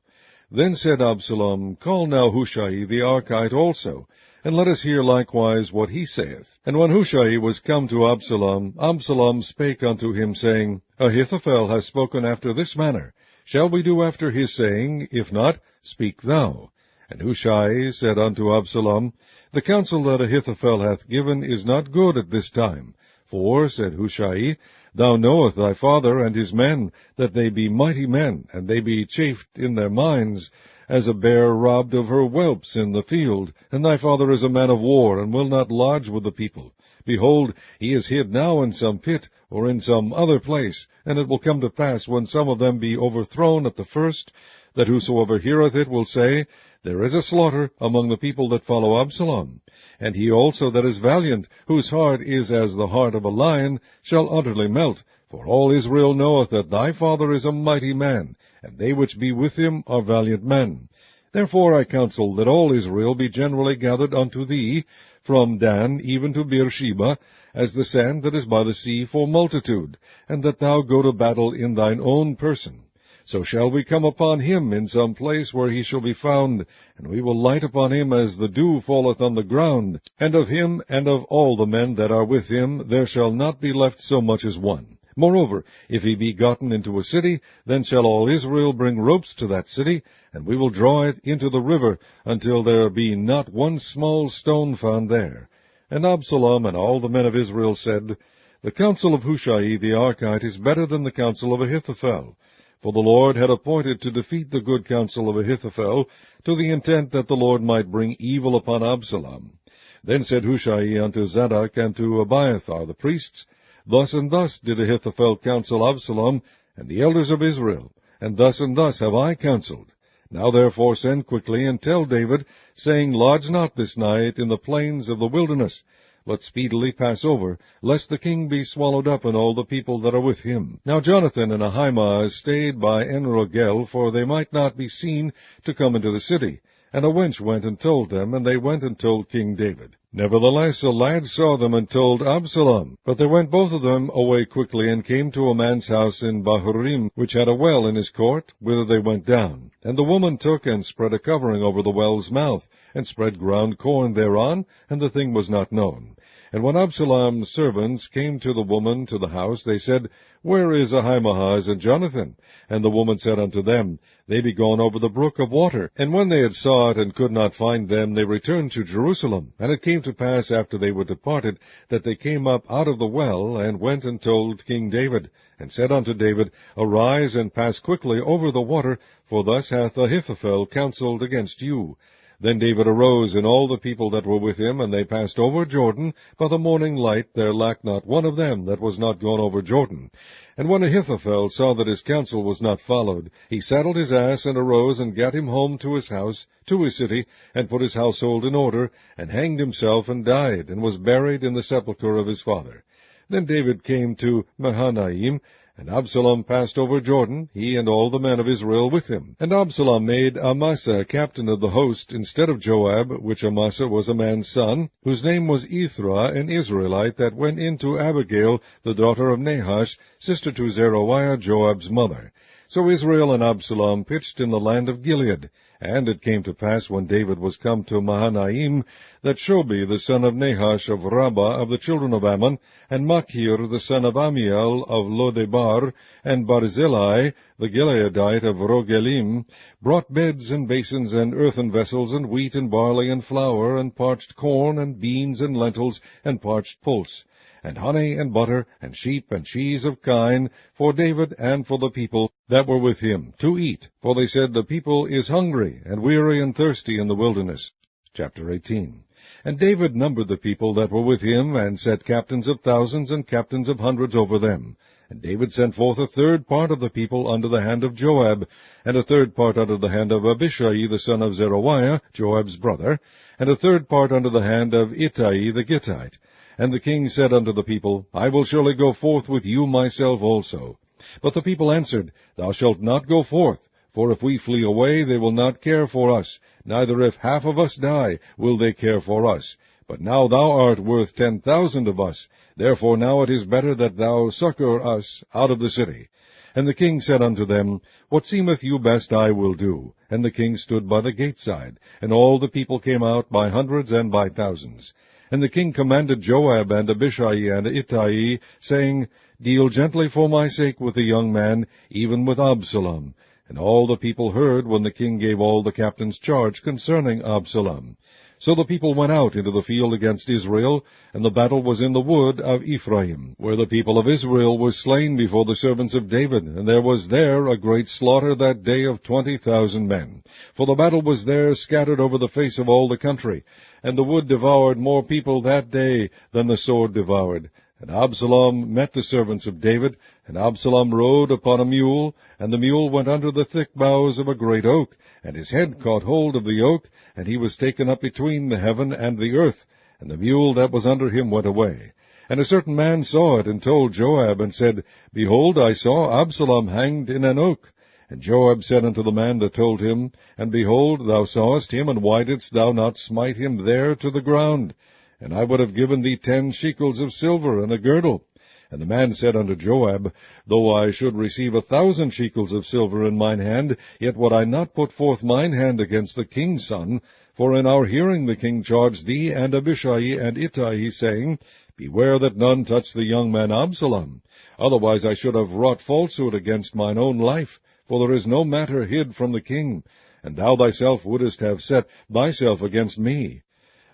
Then said Absalom, Call now Hushai the Archite also, and let us hear likewise what he saith. And when Hushai was come to Absalom, Absalom spake unto him, saying, Ahithophel hath spoken after this manner. Shall we do after his saying? If not, speak thou. And Hushai said unto Absalom, The counsel that Ahithophel hath given is not good at this time. For, said Hushai, Thou knowest thy father and his men, that they be mighty men, and they be chafed in their minds, as a bear robbed of her whelps in the field. And thy father is a man of war, and will not lodge with the people. Behold, he is hid now in some pit, or in some other place. And it will come to pass, when some of them be overthrown at the first, that whosoever heareth it will say, There is a slaughter among the people that follow Absalom. And he also that is valiant, whose heart is as the heart of a lion, shall utterly melt. For all Israel knoweth that thy father is a mighty man, and they which be with him are valiant men. Therefore I counsel that all Israel be generally gathered unto thee, from Dan even to Beersheba, as the sand that is by the sea for multitude, and that thou go to battle in thine own person. So shall we come upon him in some place where he shall be found, and we will light upon him as the dew falleth on the ground, and of him and of all the men that are with him there shall not be left so much as one. Moreover, if he be gotten into a city, then shall all Israel bring ropes to that city, and we will draw it into the river, until there be not one small stone found there. And Absalom and all the men of Israel said, The counsel of Hushai the Archite is better than the counsel of Ahithophel. For the Lord had appointed to defeat the good counsel of Ahithophel, to the intent that the Lord might bring evil upon Absalom. Then said Hushai unto Zadok and to Abiathar the priests, Thus and thus did Ahithophel counsel Absalom, and the elders of Israel, and thus have I counselled. Now therefore send quickly, and tell David, saying, Lodge not this night in the plains of the wilderness, but speedily pass over, lest the king be swallowed up, and all the people that are with him. Now Jonathan and Ahimaaz stayed by En-Rogel, for they might not be seen to come into the city. And a wench went and told them, and they went and told King David. Nevertheless a lad saw them, and told Absalom. But they went both of them away quickly, and came to a man's house in Bahurim, which had a well in his court, whither they went down. And the woman took and spread a covering over the well's mouth, and spread ground corn thereon, and the thing was not known. And when Absalom's servants came to the woman to the house, they said, Where is Ahimaaz and Jonathan? And the woman said unto them, They be gone over the brook of water. And when they had sought and could not find them, they returned to Jerusalem. And it came to pass, after they were departed, that they came up out of the well, and went and told King David, and said unto David, Arise and pass quickly over the water, for thus hath Ahithophel counselled against you. Then David arose, and all the people that were with him, and they passed over Jordan. By the morning light there lacked not one of them that was not gone over Jordan. And when Ahithophel saw that his counsel was not followed, he saddled his ass, and arose, and gat him home to his house, to his city, and put his household in order, and hanged himself, and died, and was buried in the sepulchre of his father. Then David came to Mahanaim, And Absalom passed over Jordan, he and all the men of Israel with him. And Absalom made Amasa captain of the host, instead of Joab, which Amasa was a man's son, whose name was Ithra, an Israelite, that went in to Abigail, the daughter of Nahash, sister to Zeruiah, Joab's mother. So Israel and Absalom pitched in the land of Gilead. And it came to pass, when David was come to Mahanaim, that Shobi the son of Nahash of Rabbah of the children of Ammon, and Machir the son of Amiel of Lodebar, and Barzillai the Gileadite of Rogelim, brought beds and basins and earthen vessels, and wheat and barley and flour, and parched corn, and beans and lentils, and parched pulse, and honey and butter, and sheep and cheese of kine, for David and for the people that were with him, to eat. For they said, The people is hungry, and weary and thirsty in the wilderness. Chapter 18. And David numbered the people that were with him, and set captains of thousands and captains of hundreds over them. And David sent forth a third part of the people under the hand of Joab, and a third part under the hand of Abishai the son of Zeruiah, Joab's brother, and a third part under the hand of Ittai the Gittite. And the king said unto the people, I will surely go forth with you myself also. But the people answered, Thou shalt not go forth, for if we flee away, they will not care for us, neither if half of us die, will they care for us. But now thou art worth 10,000 of us, therefore now it is better that thou succor us out of the city. And the king said unto them, What seemeth you best I will do. And the king stood by the gate side, and all the people came out by hundreds and by thousands. And the king commanded Joab and Abishai and Ittai, saying, Deal gently for my sake with the young man, even with Absalom. And all the people heard when the king gave all the captains charge concerning Absalom. So the people went out into the field against Israel, and the battle was in the wood of Ephraim, where the people of Israel were slain before the servants of David, and there was there a great slaughter that day of 20,000 men. For the battle was there scattered over the face of all the country, and the wood devoured more people that day than the sword devoured. And Absalom met the servants of David, and Absalom rode upon a mule, and the mule went under the thick boughs of a great oak, and his head caught hold of the oak, and he was taken up between the heaven and the earth, and the mule that was under him went away. And a certain man saw it, and told Joab, and said, Behold, I saw Absalom hanged in an oak. And Joab said unto the man that told him, And behold, thou sawest him, and why didst thou not smite him there to the ground? And I would have given thee 10 shekels of silver and a girdle. And the man said unto Joab, Though I should receive 1,000 shekels of silver in mine hand, yet would I not put forth mine hand against the king's son. For in our hearing the king charged thee and Abishai and Ittai, saying, Beware that none touch the young man Absalom. Otherwise I should have wrought falsehood against mine own life, for there is no matter hid from the king, and thou thyself wouldest have set thyself against me.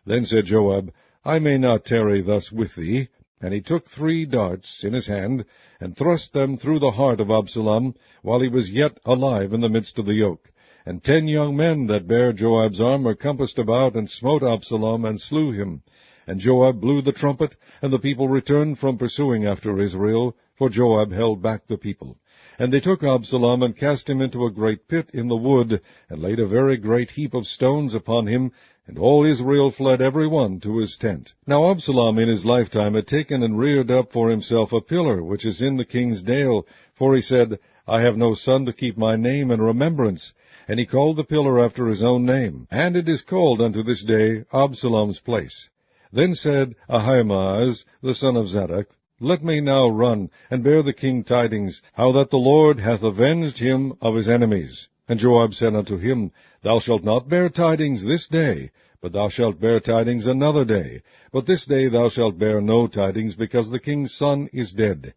Then said Joab, I may not tarry thus with thee. And he took 3 darts in his hand, and thrust them through the heart of Absalom, while he was yet alive in the midst of the yoke. And 10 young men that bare Joab's armor compassed about, and smote Absalom, and slew him. And Joab blew the trumpet, and the people returned from pursuing after Israel, for Joab held back the people. And they took Absalom, and cast him into a great pit in the wood, and laid a very great heap of stones upon him, and all Israel fled every one to his tent. Now Absalom in his lifetime had taken and reared up for himself a pillar, which is in the king's dale, for he said, I have no son to keep my name in remembrance. And he called the pillar after his own name, and it is called unto this day Absalom's place. Then said Ahimaaz, the son of Zadok, Let me now run, and bear the king tidings, how that the Lord hath avenged him of his enemies. And Joab said unto him, Thou shalt not bear tidings this day, but thou shalt bear tidings another day. But this day thou shalt bear no tidings, because the king's son is dead.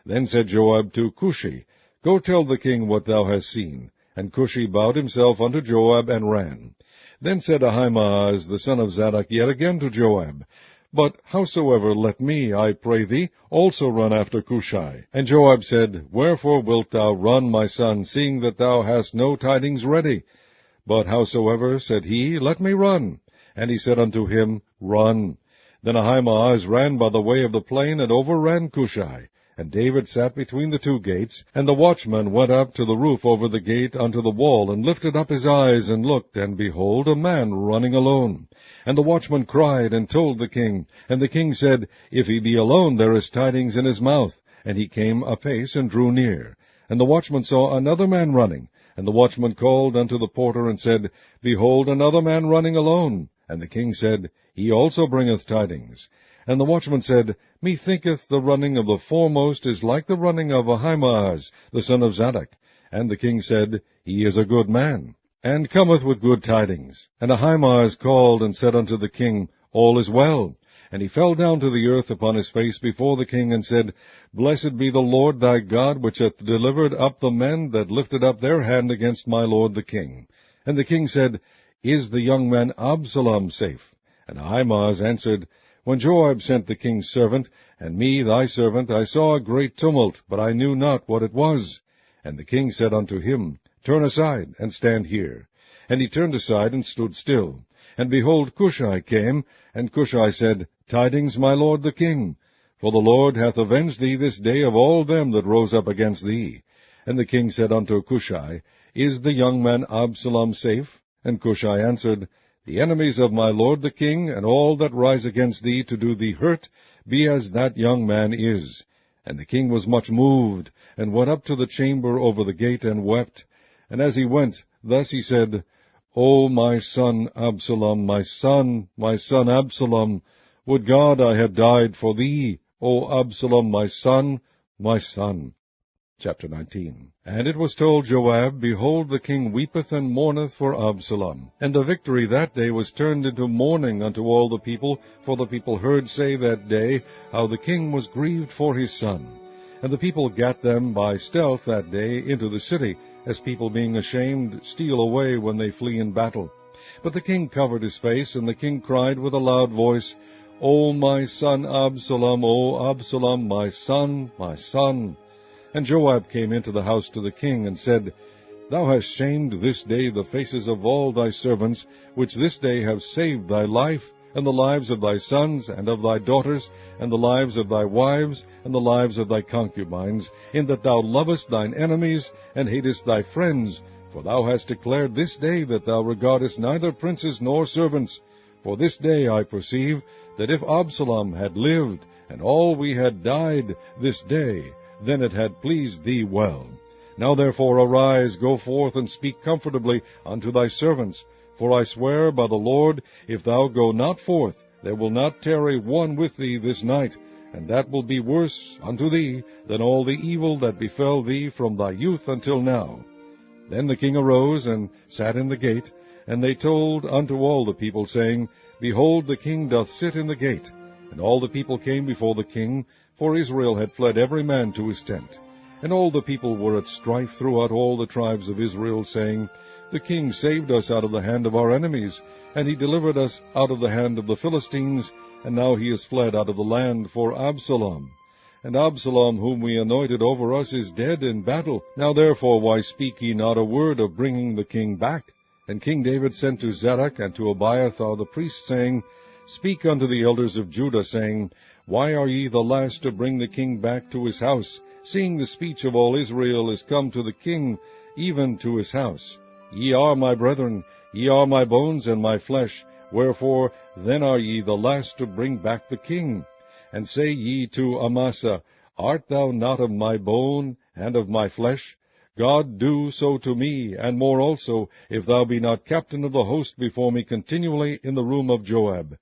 Then said Joab to Cushi, Go tell the king what thou hast seen. And Cushi bowed himself unto Joab, and ran. Then said Ahimaaz the son of Zadok yet again to Joab, But howsoever let me, I pray thee, also run after Cushi. And Joab said, Wherefore wilt thou run, my son, seeing that thou hast no tidings ready? But howsoever, said he, let me run. And he said unto him, Run. Then Ahimaaz ran by the way of the plain, and overran Cushi. And David sat between the 2 gates, and the watchman went up to the roof over the gate unto the wall, and lifted up his eyes, and looked, and behold, a man running alone. And the watchman cried, and told the king. And the king said, If he be alone, there is tidings in his mouth. And he came apace, and drew near. And the watchman saw another man running. And the watchman called unto the porter, and said, Behold, another man running alone. And the king said, He also bringeth tidings. And the watchman said, Methinketh the running of the foremost is like the running of Ahimaaz, the son of Zadok. And the king said, He is a good man, and cometh with good tidings. And Ahimaaz called, and said unto the king, All is well. And he fell down to the earth upon his face before the king, and said, Blessed be the Lord thy God, which hath delivered up the men that lifted up their hand against my lord the king. And the king said, Is the young man Absalom safe? And Ahimaaz answered, When Joab sent the king's servant, and me thy servant, I saw a great tumult, but I knew not what it was. And the king said unto him, Turn aside, and stand here. And he turned aside, and stood still. And behold, Cushai came, and Cushai said, Tidings, my lord the king, for the Lord hath avenged thee this day of all them that rose up against thee. And the king said unto Cushai, Is the young man Absalom safe? And Cushai answered, The enemies of my lord the king, and all that rise against thee to do thee hurt, be as that young man is. And the king was much moved, and went up to the chamber over the gate, and wept. And as he went, thus he said, O my son Absalom, my son Absalom, would God I had died for thee, O Absalom, my son, my son. Chapter 19. And it was told Joab, Behold, the king weepeth and mourneth for Absalom. And the victory that day was turned into mourning unto all the people, for the people heard say that day how the king was grieved for his son. And the people gat them by stealth that day into the city, as people being ashamed steal away when they flee in battle. But the king covered his face, and the king cried with a loud voice, O my son Absalom, O Absalom, my son, my son. And Joab came into the house to the king, and said, Thou hast shamed this day the faces of all thy servants, which this day have saved thy life, and the lives of thy sons, and of thy daughters, and the lives of thy wives, and the lives of thy concubines, in that thou lovest thine enemies, and hatest thy friends. For thou hast declared this day that thou regardest neither princes nor servants. For this day I perceive that if Absalom had lived, and all we had died this day, then it had pleased thee well. Now therefore arise, go forth, and speak comfortably unto thy servants. For I swear by the Lord, if thou go not forth, there will not tarry one with thee this night, and that will be worse unto thee than all the evil that befell thee from thy youth until now. Then the king arose, and sat in the gate, and they told unto all the people, saying, Behold, the king doth sit in the gate. And all the people came before the king, for Israel had fled every man to his tent. And all the people were at strife throughout all the tribes of Israel, saying, The king saved us out of the hand of our enemies, and he delivered us out of the hand of the Philistines, and now he is fled out of the land for Absalom. And Absalom, whom we anointed over us, is dead in battle. Now therefore why speak ye not a word of bringing the king back? And King David sent to Zadok and to Abiathar the priests, saying, Speak unto the elders of Judah, saying, Why are ye the last to bring the king back to his house, seeing the speech of all Israel is come to the king, even to his house? Ye are my brethren, ye are my bones and my flesh, wherefore then are ye the last to bring back the king? And say ye to Amasa, Art thou not of my bone and of my flesh? God do so to me, and more also, if thou be not captain of the host before me continually in the room of Joab.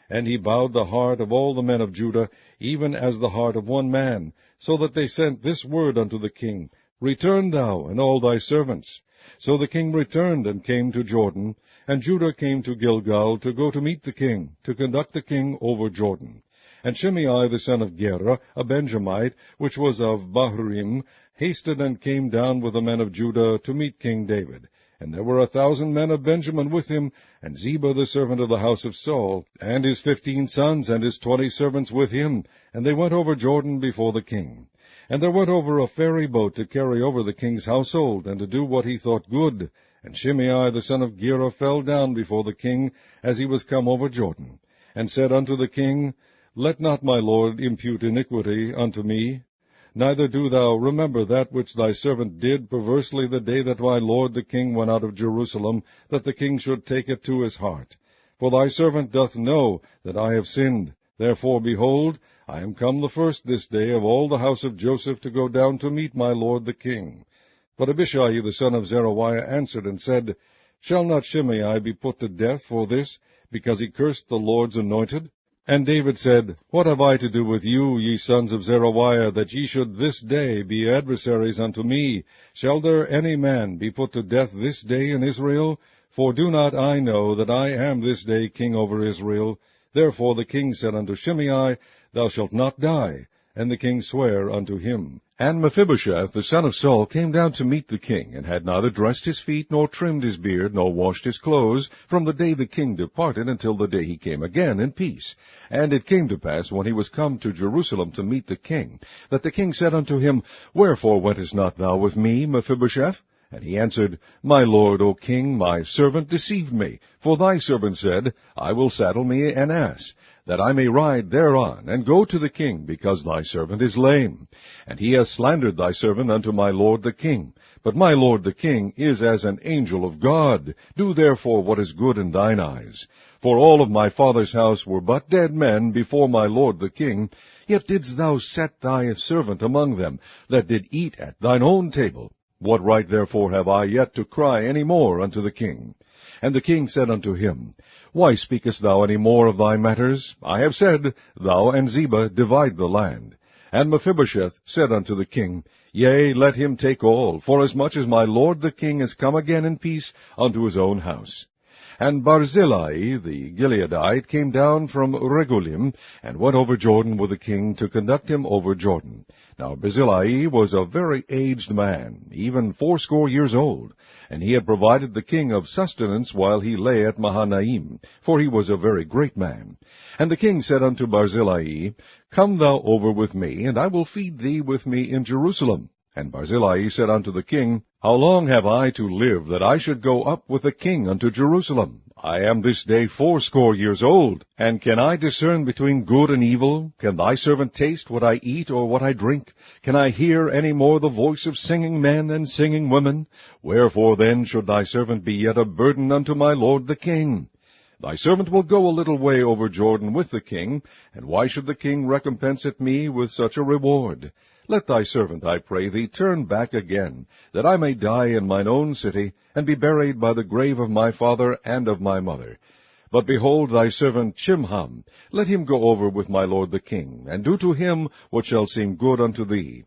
And he bowed the heart of all the men of Judah, even as the heart of one man, so that they sent this word unto the king, Return thou, and all thy servants. So the king returned, and came to Jordan, and Judah came to Gilgal to go to meet the king, to conduct the king over Jordan. And Shimei the son of Gera, a Benjamite, which was of Bahurim, hasted and came down with the men of Judah to meet King David. And there were 1,000 men of Benjamin with him, and Ziba the servant of the house of Saul, and his 15 sons, and his 20 servants with him, and they went over Jordan before the king. And there went over a ferry boat to carry over the king's household, and to do what he thought good. And Shimei the son of Gera fell down before the king, as he was come over Jordan, and said unto the king, Let not my lord impute iniquity unto me, neither do thou remember that which thy servant did perversely the day that my lord the king went out of Jerusalem, that the king should take it to his heart. For thy servant doth know that I have sinned, Therefore, behold, I am come the first this day of all the house of Joseph to go down to meet my lord the king. But Abishai the son of Zeruiah answered and said, Shall not Shimei be put to death for this, because he cursed the Lord's anointed? And David said, What have I to do with you, ye sons of Zeruiah, that ye should this day be adversaries unto me? Shall there any man be put to death this day in Israel? For do not I know that I am this day king over Israel? Therefore the king said unto Shimei, Thou shalt not die. And the king sware unto him. And Mephibosheth the son of Saul came down to meet the king, and had neither dressed his feet, nor trimmed his beard, nor washed his clothes, from the day the king departed until the day he came again in peace. And it came to pass, when he was come to Jerusalem to meet the king, that the king said unto him, Wherefore wentest not thou with me, Mephibosheth? And he answered, My lord, O king, my servant deceived me. For thy servant said, I will saddle me an ass, that I may ride thereon, and go to the king, because thy servant is lame. And he has slandered thy servant unto my lord the king. But my lord the king is as an angel of God. Do therefore what is good in thine eyes. For all of my father's house were but dead men before my lord the king. Yet didst thou set thy servant among them, that did eat at thine own table. What right therefore have I yet to cry any more unto the king? And the king said unto him, Why speakest thou any more of thy matters? I have said, Thou and Ziba divide the land. And Mephibosheth said unto the king, Yea, let him take all, forasmuch as my lord the king is come again in peace unto his own house. And Barzillai the Gileadite came down from Regulim, and went over Jordan with the king to conduct him over Jordan. Now Barzillai was a very aged man, even 80 years old, and he had provided the king of sustenance while he lay at Mahanaim, for he was a very great man. And the king said unto Barzillai, Come thou over with me, and I will feed thee with me in Jerusalem. And Barzillai said unto the king, How long have I to live, that I should go up with the king unto Jerusalem? I am this day 80 years old, and can I discern between good and evil? Can thy servant taste what I eat or what I drink? Can I hear any more the voice of singing men and singing women? Wherefore then should thy servant be yet a burden unto my lord the king? Thy servant will go a little way over Jordan with the king, and why should the king recompense it me with such a reward? Let thy servant, I pray thee, turn back again, that I may die in mine own city, and be buried by the grave of my father and of my mother. But behold thy servant Chimham, let him go over with my lord the king, and do to him what shall seem good unto thee.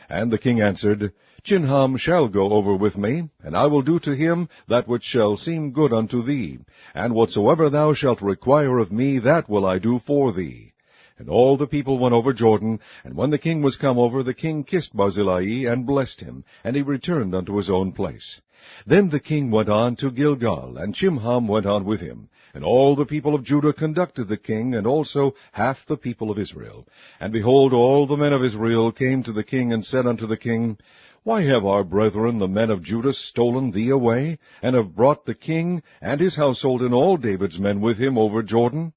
And the king answered, Chimham shall go over with me, and I will do to him that which shall seem good unto thee, and whatsoever thou shalt require of me, that will I do for thee. And all the people went over Jordan, and when the king was come over, the king kissed Barzillai, and blessed him, and he returned unto his own place. Then the king went on to Gilgal, and Chimham went on with him. And all the people of Judah conducted the king, and also half the people of Israel. And behold, all the men of Israel came to the king, and said unto the king, Why have our brethren the men of Judah stolen thee away, and have brought the king and his household and all David's men with him over Jordan?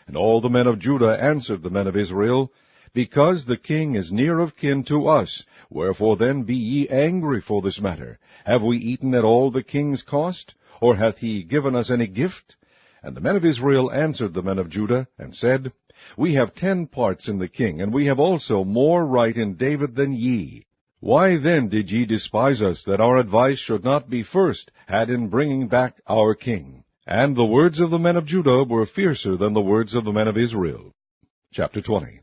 And all the men of Judah answered the men of Israel, Because the king is near of kin to us, wherefore then be ye angry for this matter? Have we eaten at all the king's cost? Or hath he given us any gift? And the men of Israel answered the men of Judah, and said, We have 10 parts in the king, and we have also more right in David than ye. Why then did ye despise us, that our advice should not be first had in bringing back our king? And the words of the men of Judah were fiercer than the words of the men of Israel. Chapter 20.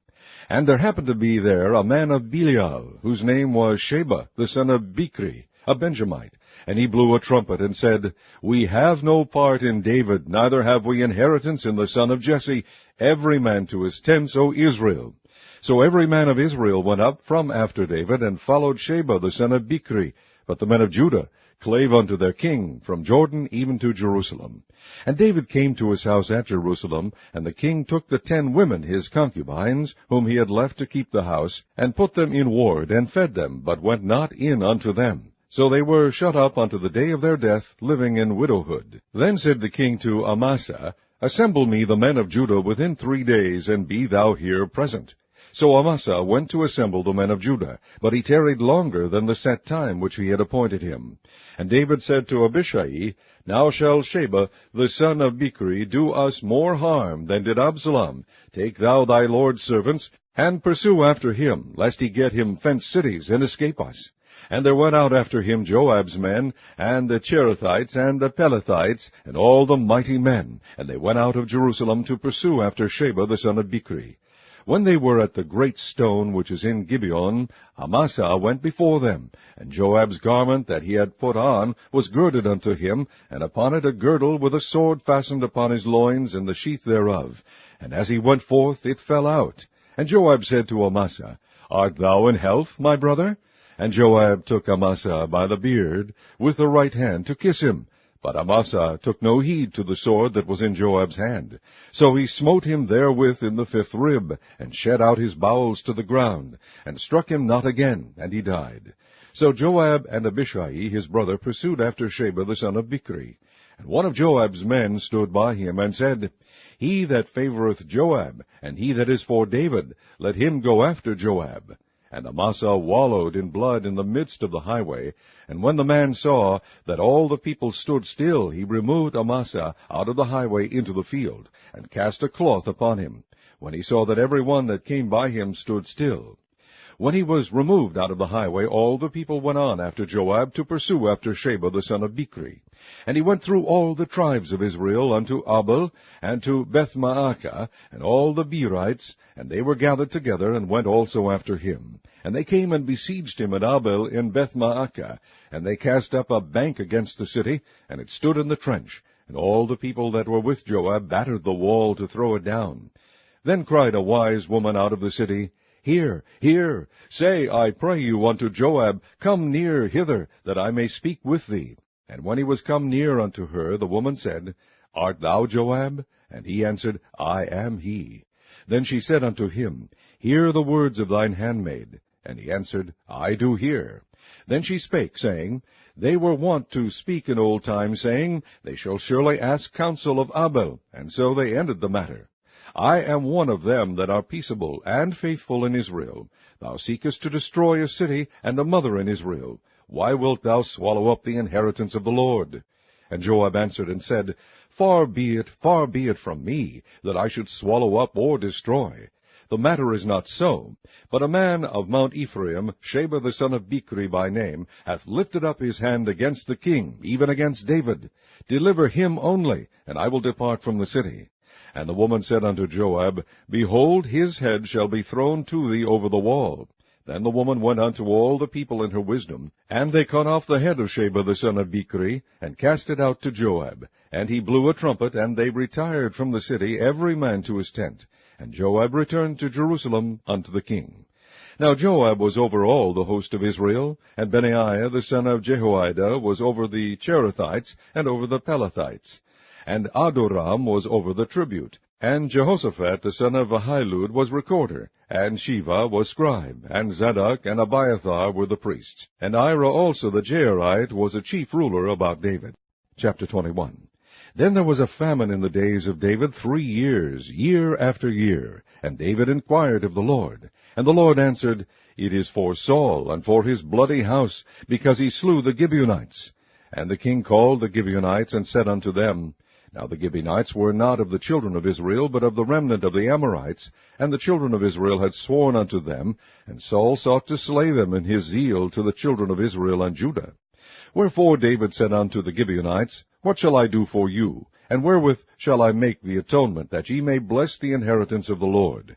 And there happened to be there a man of Belial, whose name was Sheba, the son of Bichri, a Benjamite. And he blew a trumpet, and said, We have no part in David, neither have we inheritance in the son of Jesse, every man to his tents, O Israel. So every man of Israel went up from after David, and followed Sheba, the son of Bichri. But the men of Judah clave unto their king, from Jordan even to Jerusalem. And David came to his house at Jerusalem, and the king took the 10 women his concubines, whom he had left to keep the house, and put them in ward, and fed them, but went not in unto them. So they were shut up unto the day of their death, living in widowhood. Then said the king to Amasa, Assemble me the men of Judah within 3 days, and be thou here present. So Amasa went to assemble the men of Judah, but he tarried longer than the set time which he had appointed him. And David said to Abishai, Now shall Sheba the son of Bichri do us more harm than did Absalom. Take thou thy lord's servants, and pursue after him, lest he get him fenced cities, and escape us. And there went out after him Joab's men, and the Cherethites, and the Pelethites, and all the mighty men, and they went out of Jerusalem to pursue after Sheba the son of Bichri. When they were at the great stone which is in Gibeon, Amasa went before them, and Joab's garment that he had put on was girded unto him, and upon it a girdle with a sword fastened upon his loins, and the sheath thereof. And as he went forth, it fell out. And Joab said to Amasa, Art thou in health, my brother? And Joab took Amasa by the beard with the right hand to kiss him. But Amasa took no heed to the sword that was in Joab's hand. So he smote him therewith in the 5th rib, and shed out his bowels to the ground, and struck him not again, and he died. So Joab and Abishai his brother pursued after Sheba the son of Bichri. And one of Joab's men stood by him, and said, He that favoureth Joab, and he that is for David, let him go after Joab. And Amasa wallowed in blood in the midst of the highway. And when the man saw that all the people stood still, he removed Amasa out of the highway into the field, and cast a cloth upon him, when he saw that every one that came by him stood still. When he was removed out of the highway, all the people went on after Joab to pursue after Sheba the son of Bichri. And he went through all the tribes of Israel unto Abel, and to Bethmaachah, and all the Berites, and they were gathered together, and went also after him. And they came and besieged him at Abel in Bethmaachah, and they cast up a bank against the city, and it stood in the trench. And all the people that were with Joab battered the wall to throw it down. Then cried a wise woman out of the city, Hear, hear, say, I pray you, unto Joab, Come near hither, that I may speak with thee. And when he was come near unto her, the woman said, Art thou Joab? And he answered, I am he. Then she said unto him, Hear the words of thine handmaid. And he answered, I do hear. Then she spake, saying, They were wont to speak in old times, saying, They shall surely ask counsel of Abel. And so they ended the matter. I am one of them that are peaceable and faithful in Israel. Thou seekest to destroy a city and a mother in Israel. Why wilt thou swallow up the inheritance of the Lord? And Joab answered and said, far be it from me, that I should swallow up or destroy. The matter is not so, but a man of Mount Ephraim, Sheba the son of Bichri by name, hath lifted up his hand against the king, even against David. Deliver him only, and I will depart from the city. And the woman said unto Joab, Behold, his head shall be thrown to thee over the wall. Then the woman went unto all the people in her wisdom, and they cut off the head of Sheba the son of Bichri, and cast it out to Joab. And he blew a trumpet, and they retired from the city, every man to his tent. And Joab returned to Jerusalem unto the king. Now Joab was over all the host of Israel, and Benaiah the son of Jehoiada was over the Cherethites, and over the Pelethites. And Adoram was over the tribute. And Jehoshaphat the son of Ahilud was recorder, and Sheva was scribe, and Zadok and Abiathar were the priests. And Ira also the Jairite was a chief ruler about David. Chapter 21. Then there was a famine in the days of David 3 years, year after year. And David inquired of the Lord. And the Lord answered, It is for Saul, and for his bloody house, because he slew the Gibeonites. And the king called the Gibeonites, and said unto them, Now the Gibeonites were not of the children of Israel, but of the remnant of the Amorites, and the children of Israel had sworn unto them, and Saul sought to slay them in his zeal to the children of Israel and Judah. Wherefore David said unto the Gibeonites, What shall I do for you? And wherewith shall I make the atonement, that ye may bless the inheritance of the Lord?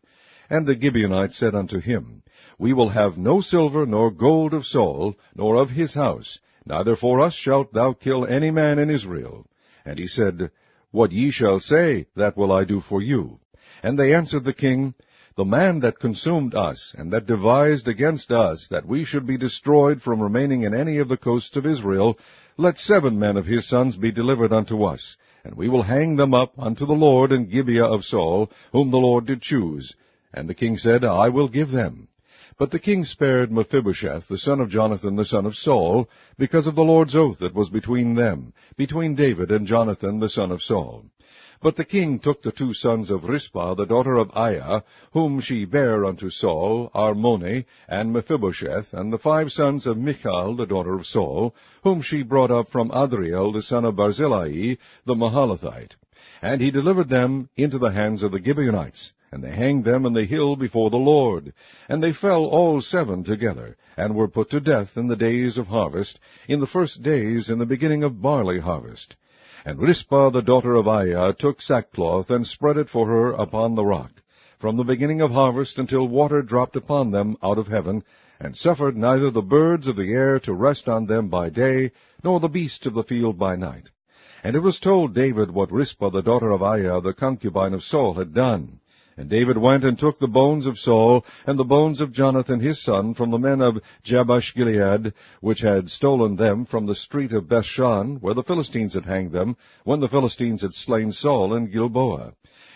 And the Gibeonites said unto him, We will have no silver nor gold of Saul, nor of his house, neither for us shalt thou kill any man in Israel. And he said, What ye shall say, that will I do for you. And they answered the king, The man that consumed us, and that devised against us, that we should be destroyed from remaining in any of the coasts of Israel, let 7 men of his sons be delivered unto us, and we will hang them up unto the Lord in Gibeah of Saul, whom the Lord did choose. And the king said, I will give them. But the king spared Mephibosheth, the son of Jonathan, the son of Saul, because of the Lord's oath that was between them, between David and Jonathan, the son of Saul. But the king took the 2 sons of Rizpah, the daughter of Aiah, whom she bare unto Saul, Armoni, and Mephibosheth, and the 5 sons of Michal, the daughter of Saul, whom she brought up from Adriel, the son of Barzillai, the Mahalathite. And he delivered them into the hands of the Gibeonites, and they hanged them in the hill before the Lord. And they fell all 7 together, and were put to death in the days of harvest, in the first days in the beginning of barley harvest. And Rizpah the daughter of Aiah took sackcloth, and spread it for her upon the rock, from the beginning of harvest until water dropped upon them out of heaven, and suffered neither the birds of the air to rest on them by day, nor the beasts of the field by night. And it was told David what Rizpah the daughter of Aiah, the concubine of Saul, had done. And David went and took the bones of Saul, and the bones of Jonathan his son, from the men of Jabesh-Gilead, which had stolen them from the street of Bethshan, where the Philistines had hanged them, when the Philistines had slain Saul in Gilboa.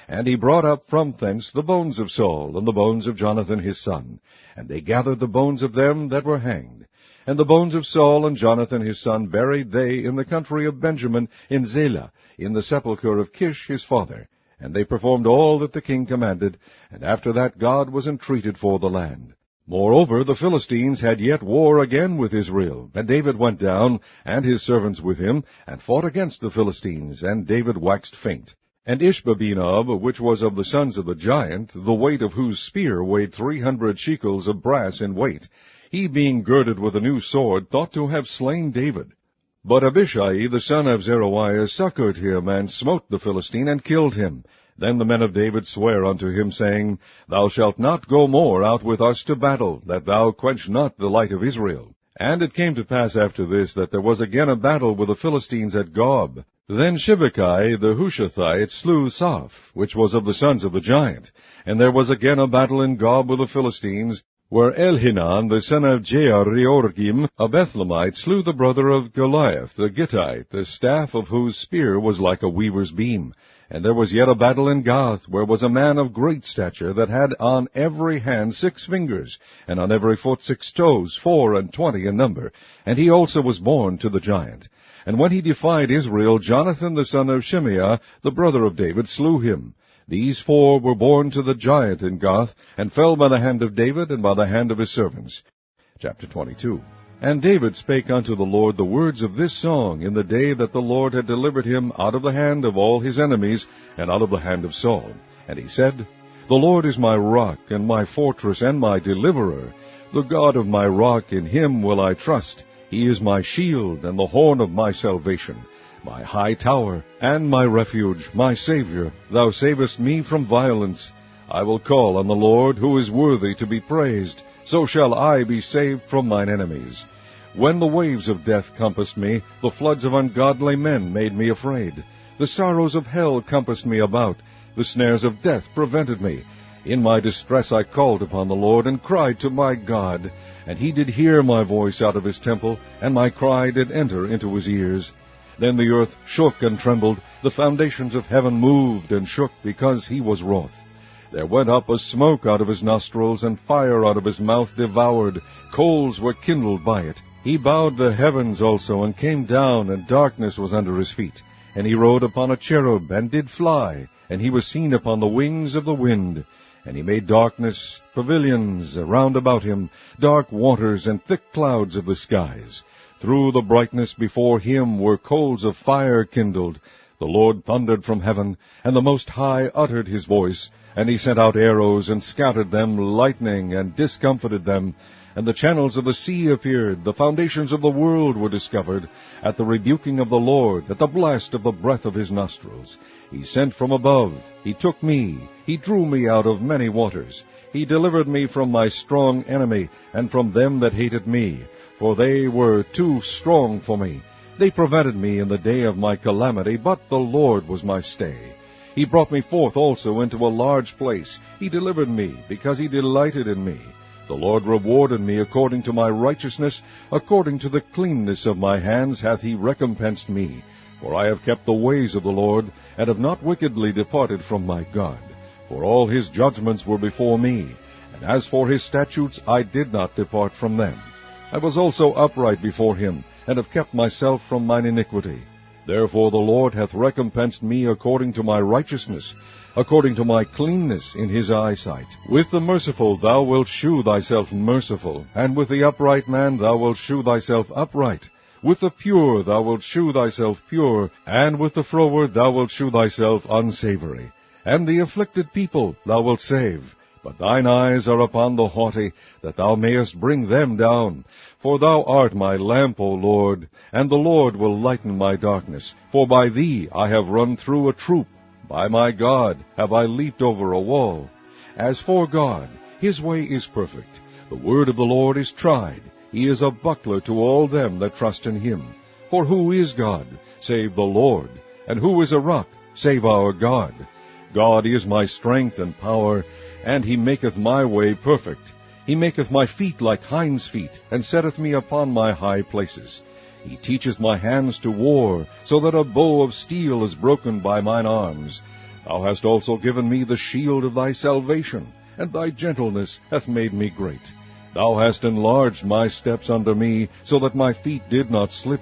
And he brought up from thence the bones of Saul, and the bones of Jonathan his son. And they gathered the bones of them that were hanged. And the bones of Saul and Jonathan his son buried they in the country of Benjamin, in Zelah, in the sepulchre of Kish his father. And they performed all that the king commanded, and after that God was entreated for the land. Moreover, the Philistines had yet war again with Israel, and David went down, and his servants with him, and fought against the Philistines, and David waxed faint. And Ishbabenob, which was of the sons of the giant, the weight of whose spear weighed 300 shekels of brass in weight, he being girded with a new sword, thought to have slain David. But Abishai the son of Zeruiah succored him, and smote the Philistine, and killed him. Then the men of David sware unto him, saying, Thou shalt not go more out with us to battle, that thou quench not the light of Israel. And it came to pass after this, that there was again a battle with the Philistines at Gob. Then Shibbekai the Hushathite slew Saph, which was of the sons of the giant. And there was again a battle in Gob with the Philistines, where Elhanan the son of Jeareorgim, a Bethlehemite, slew the brother of Goliath the Gittite, the staff of whose spear was like a weaver's beam. And there was yet a battle in Gath, where was a man of great stature, that had on every hand 6 fingers, and on every foot 6 toes, 24 in number. And he also was born to the giant. And when he defied Israel, Jonathan the son of Shimeah, the brother of David, slew him. These 4 were born to the giant in Gath, and fell by the hand of David, and by the hand of his servants. Chapter 22. And David spake unto the Lord the words of this song in the day that the Lord had delivered him out of the hand of all his enemies, and out of the hand of Saul. And he said, The Lord is my rock, and my fortress, and my deliverer. The God of my rock, in him will I trust. He is my shield, and the horn of my salvation, my high tower, and my refuge, my Savior. Thou savest me from violence. I will call on the Lord, who is worthy to be praised. So shall I be saved from mine enemies. When the waves of death compassed me, the floods of ungodly men made me afraid. The sorrows of hell compassed me about. The snares of death prevented me. In my distress I called upon the Lord, and cried to my God. And he did hear my voice out of his temple, and my cry did enter into his ears. Then the earth shook and trembled, the foundations of heaven moved and shook, because he was wroth. There went up a smoke out of his nostrils, and fire out of his mouth devoured. Coals were kindled by it. He bowed the heavens also, and came down, and darkness was under his feet. And he rode upon a cherub, and did fly, and he was seen upon the wings of the wind. And he made darkness, pavilions round about him, dark waters, and thick clouds of the skies. Through the brightness before him were coals of fire kindled. The Lord thundered from heaven, and the Most High uttered his voice. And he sent out arrows, and scattered them, lightning, and discomfited them. And the channels of the sea appeared, the foundations of the world were discovered, at the rebuking of the Lord, at the blast of the breath of his nostrils. He sent from above, he took me, he drew me out of many waters. He delivered me from my strong enemy, and from them that hated me, for they were too strong for me. They prevented me in the day of my calamity, but the Lord was my stay. He brought me forth also into a large place. He delivered me, because he delighted in me. The Lord rewarded me according to my righteousness, according to the cleanness of my hands hath he recompensed me. For I have kept the ways of the Lord, and have not wickedly departed from my God. For all his judgments were before me, and as for his statutes I did not depart from them. I was also upright before him, and have kept myself from mine iniquity. Therefore the Lord hath recompensed me according to my righteousness, according to my cleanness in his eyesight. With the merciful thou wilt shew thyself merciful, and with the upright man thou wilt shew thyself upright. With the pure thou wilt shew thyself pure, and with the froward thou wilt shew thyself unsavory. And the afflicted people thou wilt save. But thine eyes are upon the haughty, that thou mayest bring them down. For thou art my lamp, O Lord, and the Lord will lighten my darkness. For by thee I have run through a troop. By my God have I leaped over a wall. As for God, his way is perfect. The word of the Lord is tried. He is a buckler to all them that trust in him. For who is God, save the Lord? And who is a rock, save our God? God is my strength and power, and he maketh my way perfect. He maketh my feet like hinds' feet, and setteth me upon my high places. He teacheth my hands to war, so that a bow of steel is broken by mine arms. Thou hast also given me the shield of thy salvation, and thy gentleness hath made me great. Thou hast enlarged my steps under me, so that my feet did not slip.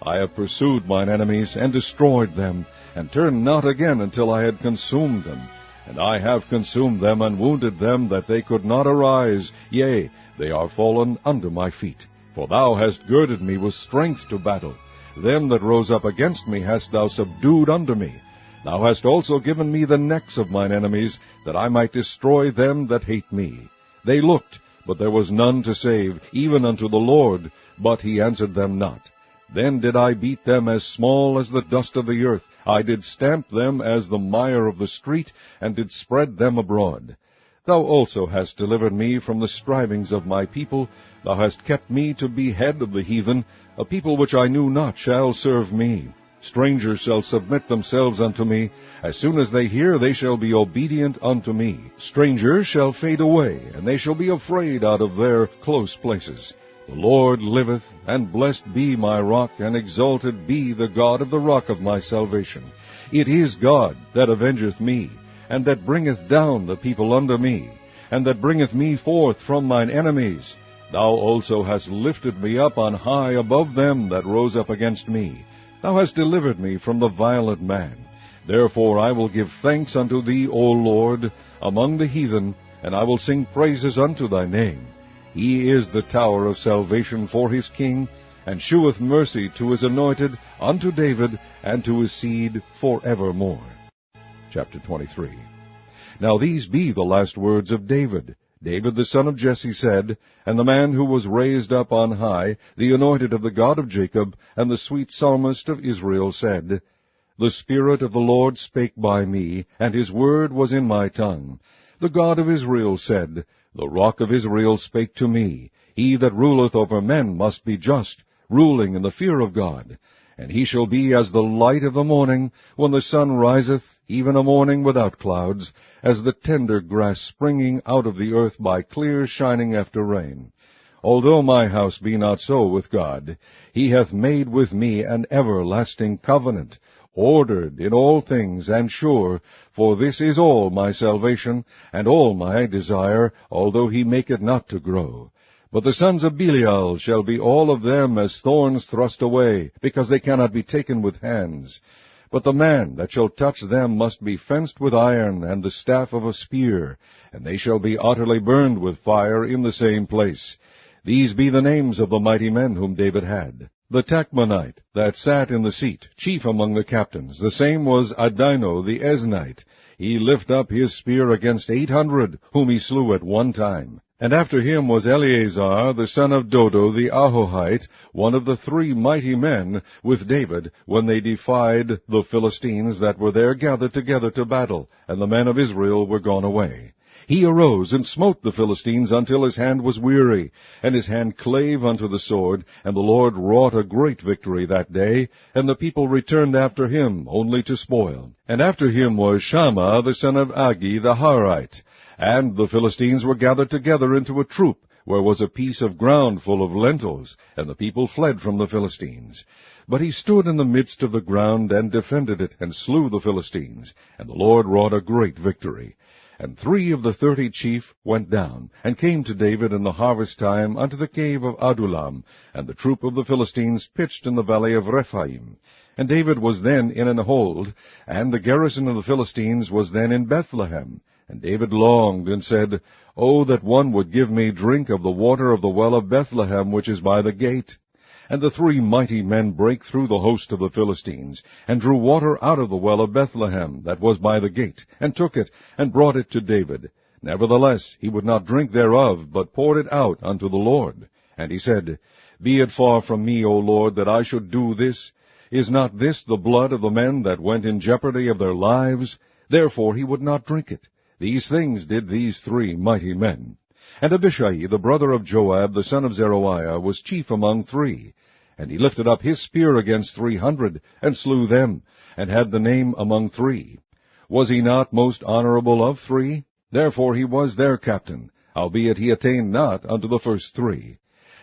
I have pursued mine enemies, and destroyed them, and turned not again until I had consumed them. And I have consumed them, and wounded them, that they could not arise. Yea, they are fallen under my feet. For thou hast girded me with strength to battle. Them that rose up against me hast thou subdued under me. Thou hast also given me the necks of mine enemies, that I might destroy them that hate me. They looked, but there was none to save, even unto the Lord, but he answered them not. Then did I beat them as small as the dust of the earth. I did stamp them as the mire of the street, and did spread them abroad. Thou also hast delivered me from the strivings of my people. Thou hast kept me to be head of the heathen. A people which I knew not shall serve me. Strangers shall submit themselves unto me. As soon as they hear, they shall be obedient unto me. Strangers shall fade away, and they shall be afraid out of their close places. The Lord liveth, and blessed be my rock, and exalted be the God of the rock of my salvation. It is God that avengeth me, and that bringeth down the people under me, and that bringeth me forth from mine enemies. Thou also hast lifted me up on high above them that rose up against me. Thou hast delivered me from the violent man. Therefore I will give thanks unto thee, O Lord, among the heathen, and I will sing praises unto thy name. He is the tower of salvation for his king, and sheweth mercy to his anointed, unto David, and to his seed forevermore. Chapter 23. Now these be the last words of David. David the son of Jesse said, and the man who was raised up on high, the anointed of the God of Jacob, and the sweet psalmist of Israel said, The Spirit of the Lord spake by me, and his word was in my tongue. The God of Israel said, The rock of Israel spake to me. He that ruleth over men must be just, ruling in the fear of God. And he shall be as the light of the morning, when the sun riseth, even a morning without clouds, as the tender grass springing out of the earth by clear shining after rain. Although my house be not so with God, he hath made with me an everlasting covenant, ordered in all things and sure, for this is all my salvation, and all my desire, although he make it not to grow. But the sons of Belial shall be all of them as thorns thrust away, because they cannot be taken with hands. But the man that shall touch them must be fenced with iron, and the staff of a spear, and they shall be utterly burned with fire in the same place. These be the names of the mighty men whom David had. The Tachmonite, that sat in the seat, chief among the captains, the same was Adino the Eznite. He lift up his spear against 800, whom he slew at one time. And after him was Eleazar, the son of Dodo the Ahohite, one of the 3 mighty men with David, when they defied the Philistines that were there gathered together to battle, and the men of Israel were gone away. He arose and smote the Philistines until his hand was weary, and his hand clave unto the sword, and the Lord wrought a great victory that day, and the people returned after him only to spoil. And after him was Shammah the son of Agi the Harite. And the Philistines were gathered together into a troop, where was a piece of ground full of lentils, and the people fled from the Philistines. But he stood in the midst of the ground, and defended it, and slew the Philistines, and the Lord wrought a great victory. And 3 of the 30 chief went down, and came to David in the harvest time unto the cave of Adullam, and the troop of the Philistines pitched in the valley of Rephaim. And David was then in an hold, and the garrison of the Philistines was then in Bethlehem. And David longed, and said, O that one would give me drink of the water of the well of Bethlehem, which is by the gate. And the 3 mighty men brake through the host of the Philistines, and drew water out of the well of Bethlehem, that was by the gate, and took it, and brought it to David. Nevertheless he would not drink thereof, but poured it out unto the Lord. And he said, Be it far from me, O Lord, that I should do this. Is not this the blood of the men that went in jeopardy of their lives? Therefore he would not drink it. These things did these 3 mighty men. And Abishai, the brother of Joab, the son of Zeruiah, was chief among 3. And he lifted up his spear against 300, and slew them, and had the name among 3. Was he not most honorable of 3? Therefore he was their captain, howbeit he attained not unto the first 3.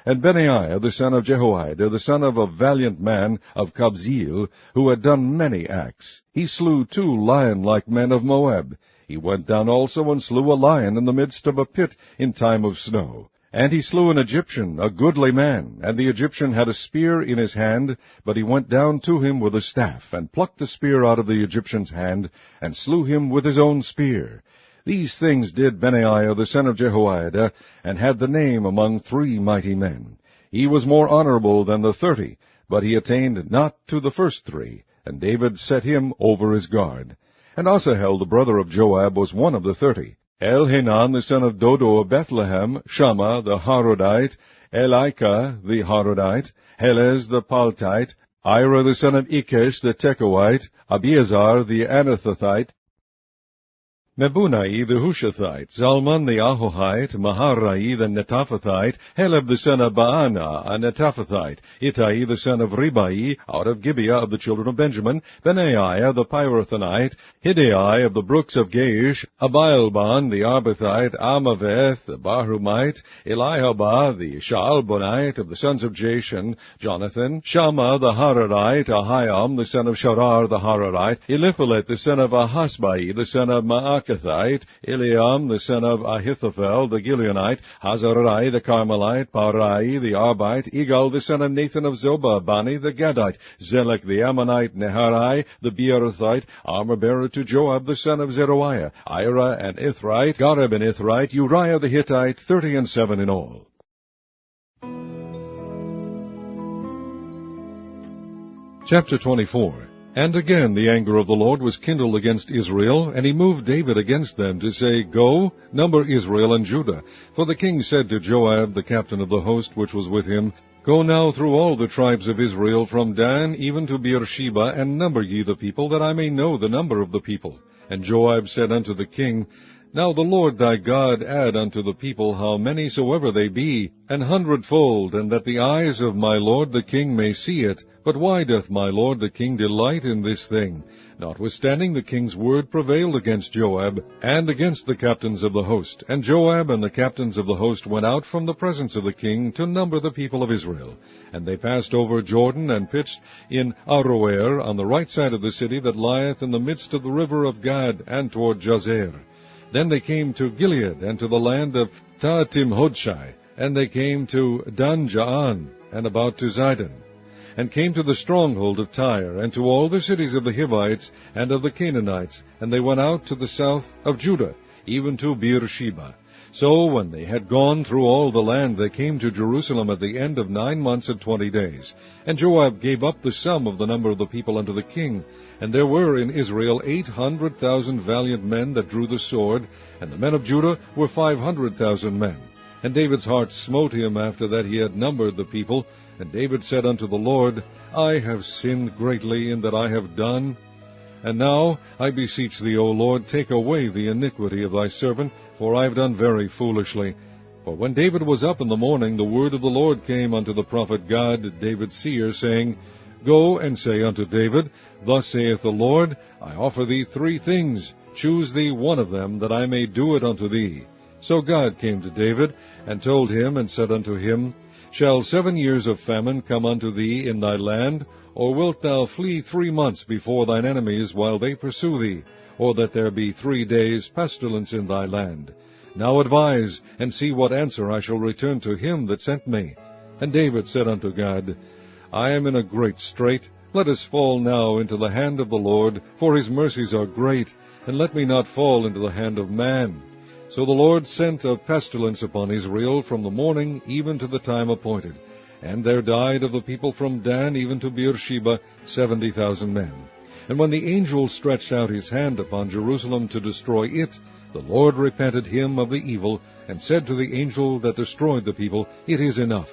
And Benaiah the son of Jehoiada, the son of a valiant man of Kabzeel, who had done many acts, he slew 2 lion-like men of Moab. He went down also and slew a lion in the midst of a pit in time of snow. And he slew an Egyptian, a goodly man, and the Egyptian had a spear in his hand, but he went down to him with a staff, and plucked the spear out of the Egyptian's hand, and slew him with his own spear. These things did Benaiah the son of Jehoiada, and had the name among 3 mighty men. He was more honorable than the 30, but he attained not to the first 3, and David set him over his guard. And Asahel the brother of Joab was one of the 30. Elhanan the son of Dodo of Bethlehem, Shammah the Harodite, Elika the Harodite, Helez the Paltite, Ira the son of Ikesh the Tekoite, Abiezar the Anathothite, Mebunai the Hushathite, Zalman the Ahohite, Maharai the Netophathite, Heleb the son of Baana, a Netophathite, Ittai the son of Ribai, out of Gibeah of the children of Benjamin, Benaiah the Pirathonite, Hidai of the brooks of Gaish, Abialban the Arbathite, Amaveth the Bahumite, Eliahaba the Shaalbonite of the sons of Jashan, Jonathan, Shammah the Hararite, Ahiam the son of Sharar the Hararite, Eliphalet the son of Ahasbai, the son of Maacah, Eliam the son of Ahithophel the Gileonite, Hazarai the Carmelite, Parai the Arbite, Igal the son of Nathan of Zobah, Bani the Gadite, Zelek the Ammonite, Neharai the Beerothite, armor-bearer to Joab the son of Zeruiah, Ira and Ithrite, Gareb and Ithrite, Uriah the Hittite, 37 in all. Chapter 24. And again the anger of the Lord was kindled against Israel, and he moved David against them, to say, Go, number Israel and Judah. For the king said to Joab, the captain of the host which was with him, Go now through all the tribes of Israel, from Dan even to Beersheba, and number ye the people, that I may know the number of the people. And Joab said unto the king, Now the Lord thy God add unto the people how many soever they be, 100-fold, and that the eyes of my lord the king may see it. But why doth my lord the king delight in this thing? Notwithstanding the king's word prevailed against Joab, and against the captains of the host. And Joab and the captains of the host went out from the presence of the king to number the people of Israel. And they passed over Jordan, and pitched in Aroer, on the right side of the city that lieth in the midst of the river of Gad, and toward Jazer. Then they came to Gilead, and to the land of Tahtim-Hodshai, and they came to Dan-Jaan, and about to Zidon, and came to the stronghold of Tyre, and to all the cities of the Hivites and of the Canaanites, and they went out to the south of Judah, even to Beersheba. So when they had gone through all the land, they came to Jerusalem at the end of 9 months and 20 days. And Joab gave up the sum of the number of the people unto the king. And there were in Israel 800,000 valiant men that drew the sword, and the men of Judah were 500,000 men. And David's heart smote him after that he had numbered the people. And David said unto the Lord, I have sinned greatly in that I have done. And now, I beseech thee, O Lord, take away the iniquity of thy servant, for I have done very foolishly. For when David was up in the morning, the word of the Lord came unto the prophet Gad, David's seer, saying, Go and say unto David, Thus saith the Lord, I offer thee 3 things. Choose thee one of them, that I may do it unto thee. So God came to David, and told him, and said unto him, Shall 7 years of famine come unto thee in thy land? Or wilt thou flee 3 months before thine enemies while they pursue thee? Or that there be 3 days pestilence in thy land? Now advise, and see what answer I shall return to him that sent me. And David said unto God, I am in a great strait. Let us fall now into the hand of the Lord, for his mercies are great, and let me not fall into the hand of man. So the Lord sent a pestilence upon Israel from the morning even to the time appointed. And there died of the people from Dan even to Beersheba 70,000 men. And when the angel stretched out his hand upon Jerusalem to destroy it, the Lord repented him of the evil, and said to the angel that destroyed the people, It is enough.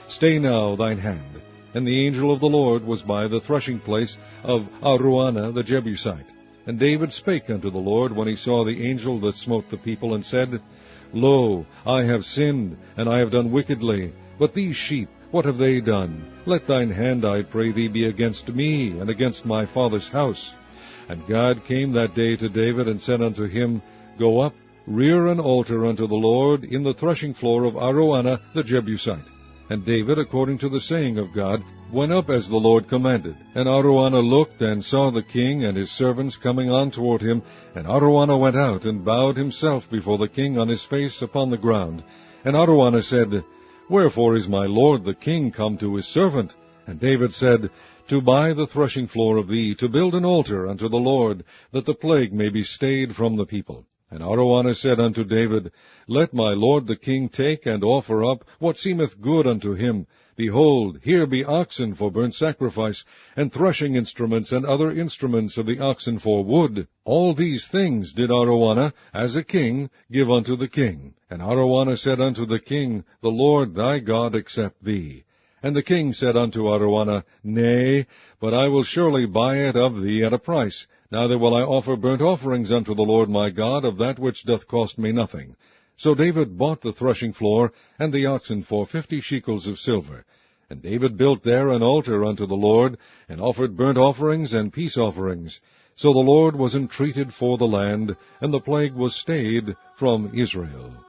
Stay now thine hand. And the angel of the Lord was by the threshing place of Araunah the Jebusite. And David spake unto the Lord when he saw the angel that smote the people, and said, Lo, I have sinned, and I have done wickedly. But these sheep, what have they done? Let thine hand, I pray thee, be against me, and against my father's house. And God came that day to David, and said unto him, Go up, rear an altar unto the Lord in the threshing floor of Araunah the Jebusite. And David, according to the saying of God, went up as the Lord commanded. And Araunah looked, and saw the king and his servants coming on toward him. And Araunah went out, and bowed himself before the king on his face upon the ground. And Araunah said, Wherefore is my lord the king come to his servant? And David said, To buy the threshing floor of thee, to build an altar unto the Lord, that the plague may be stayed from the people. And Araunah said unto David, Let my lord the king take and offer up what seemeth good unto him. Behold, here be oxen for burnt sacrifice, and threshing instruments, and other instruments of the oxen for wood. All these things did Araunah, as a king, give unto the king. And Araunah said unto the king, The Lord thy God accept thee. And the king said unto Araunah, Nay, but I will surely buy it of thee at a price. Neither will I offer burnt offerings unto the Lord my God of that which doth cost me nothing. So David bought the threshing floor and the oxen for 50 shekels of silver. And David built there an altar unto the Lord, and offered burnt offerings and peace offerings. So the Lord was entreated for the land, and the plague was stayed from Israel.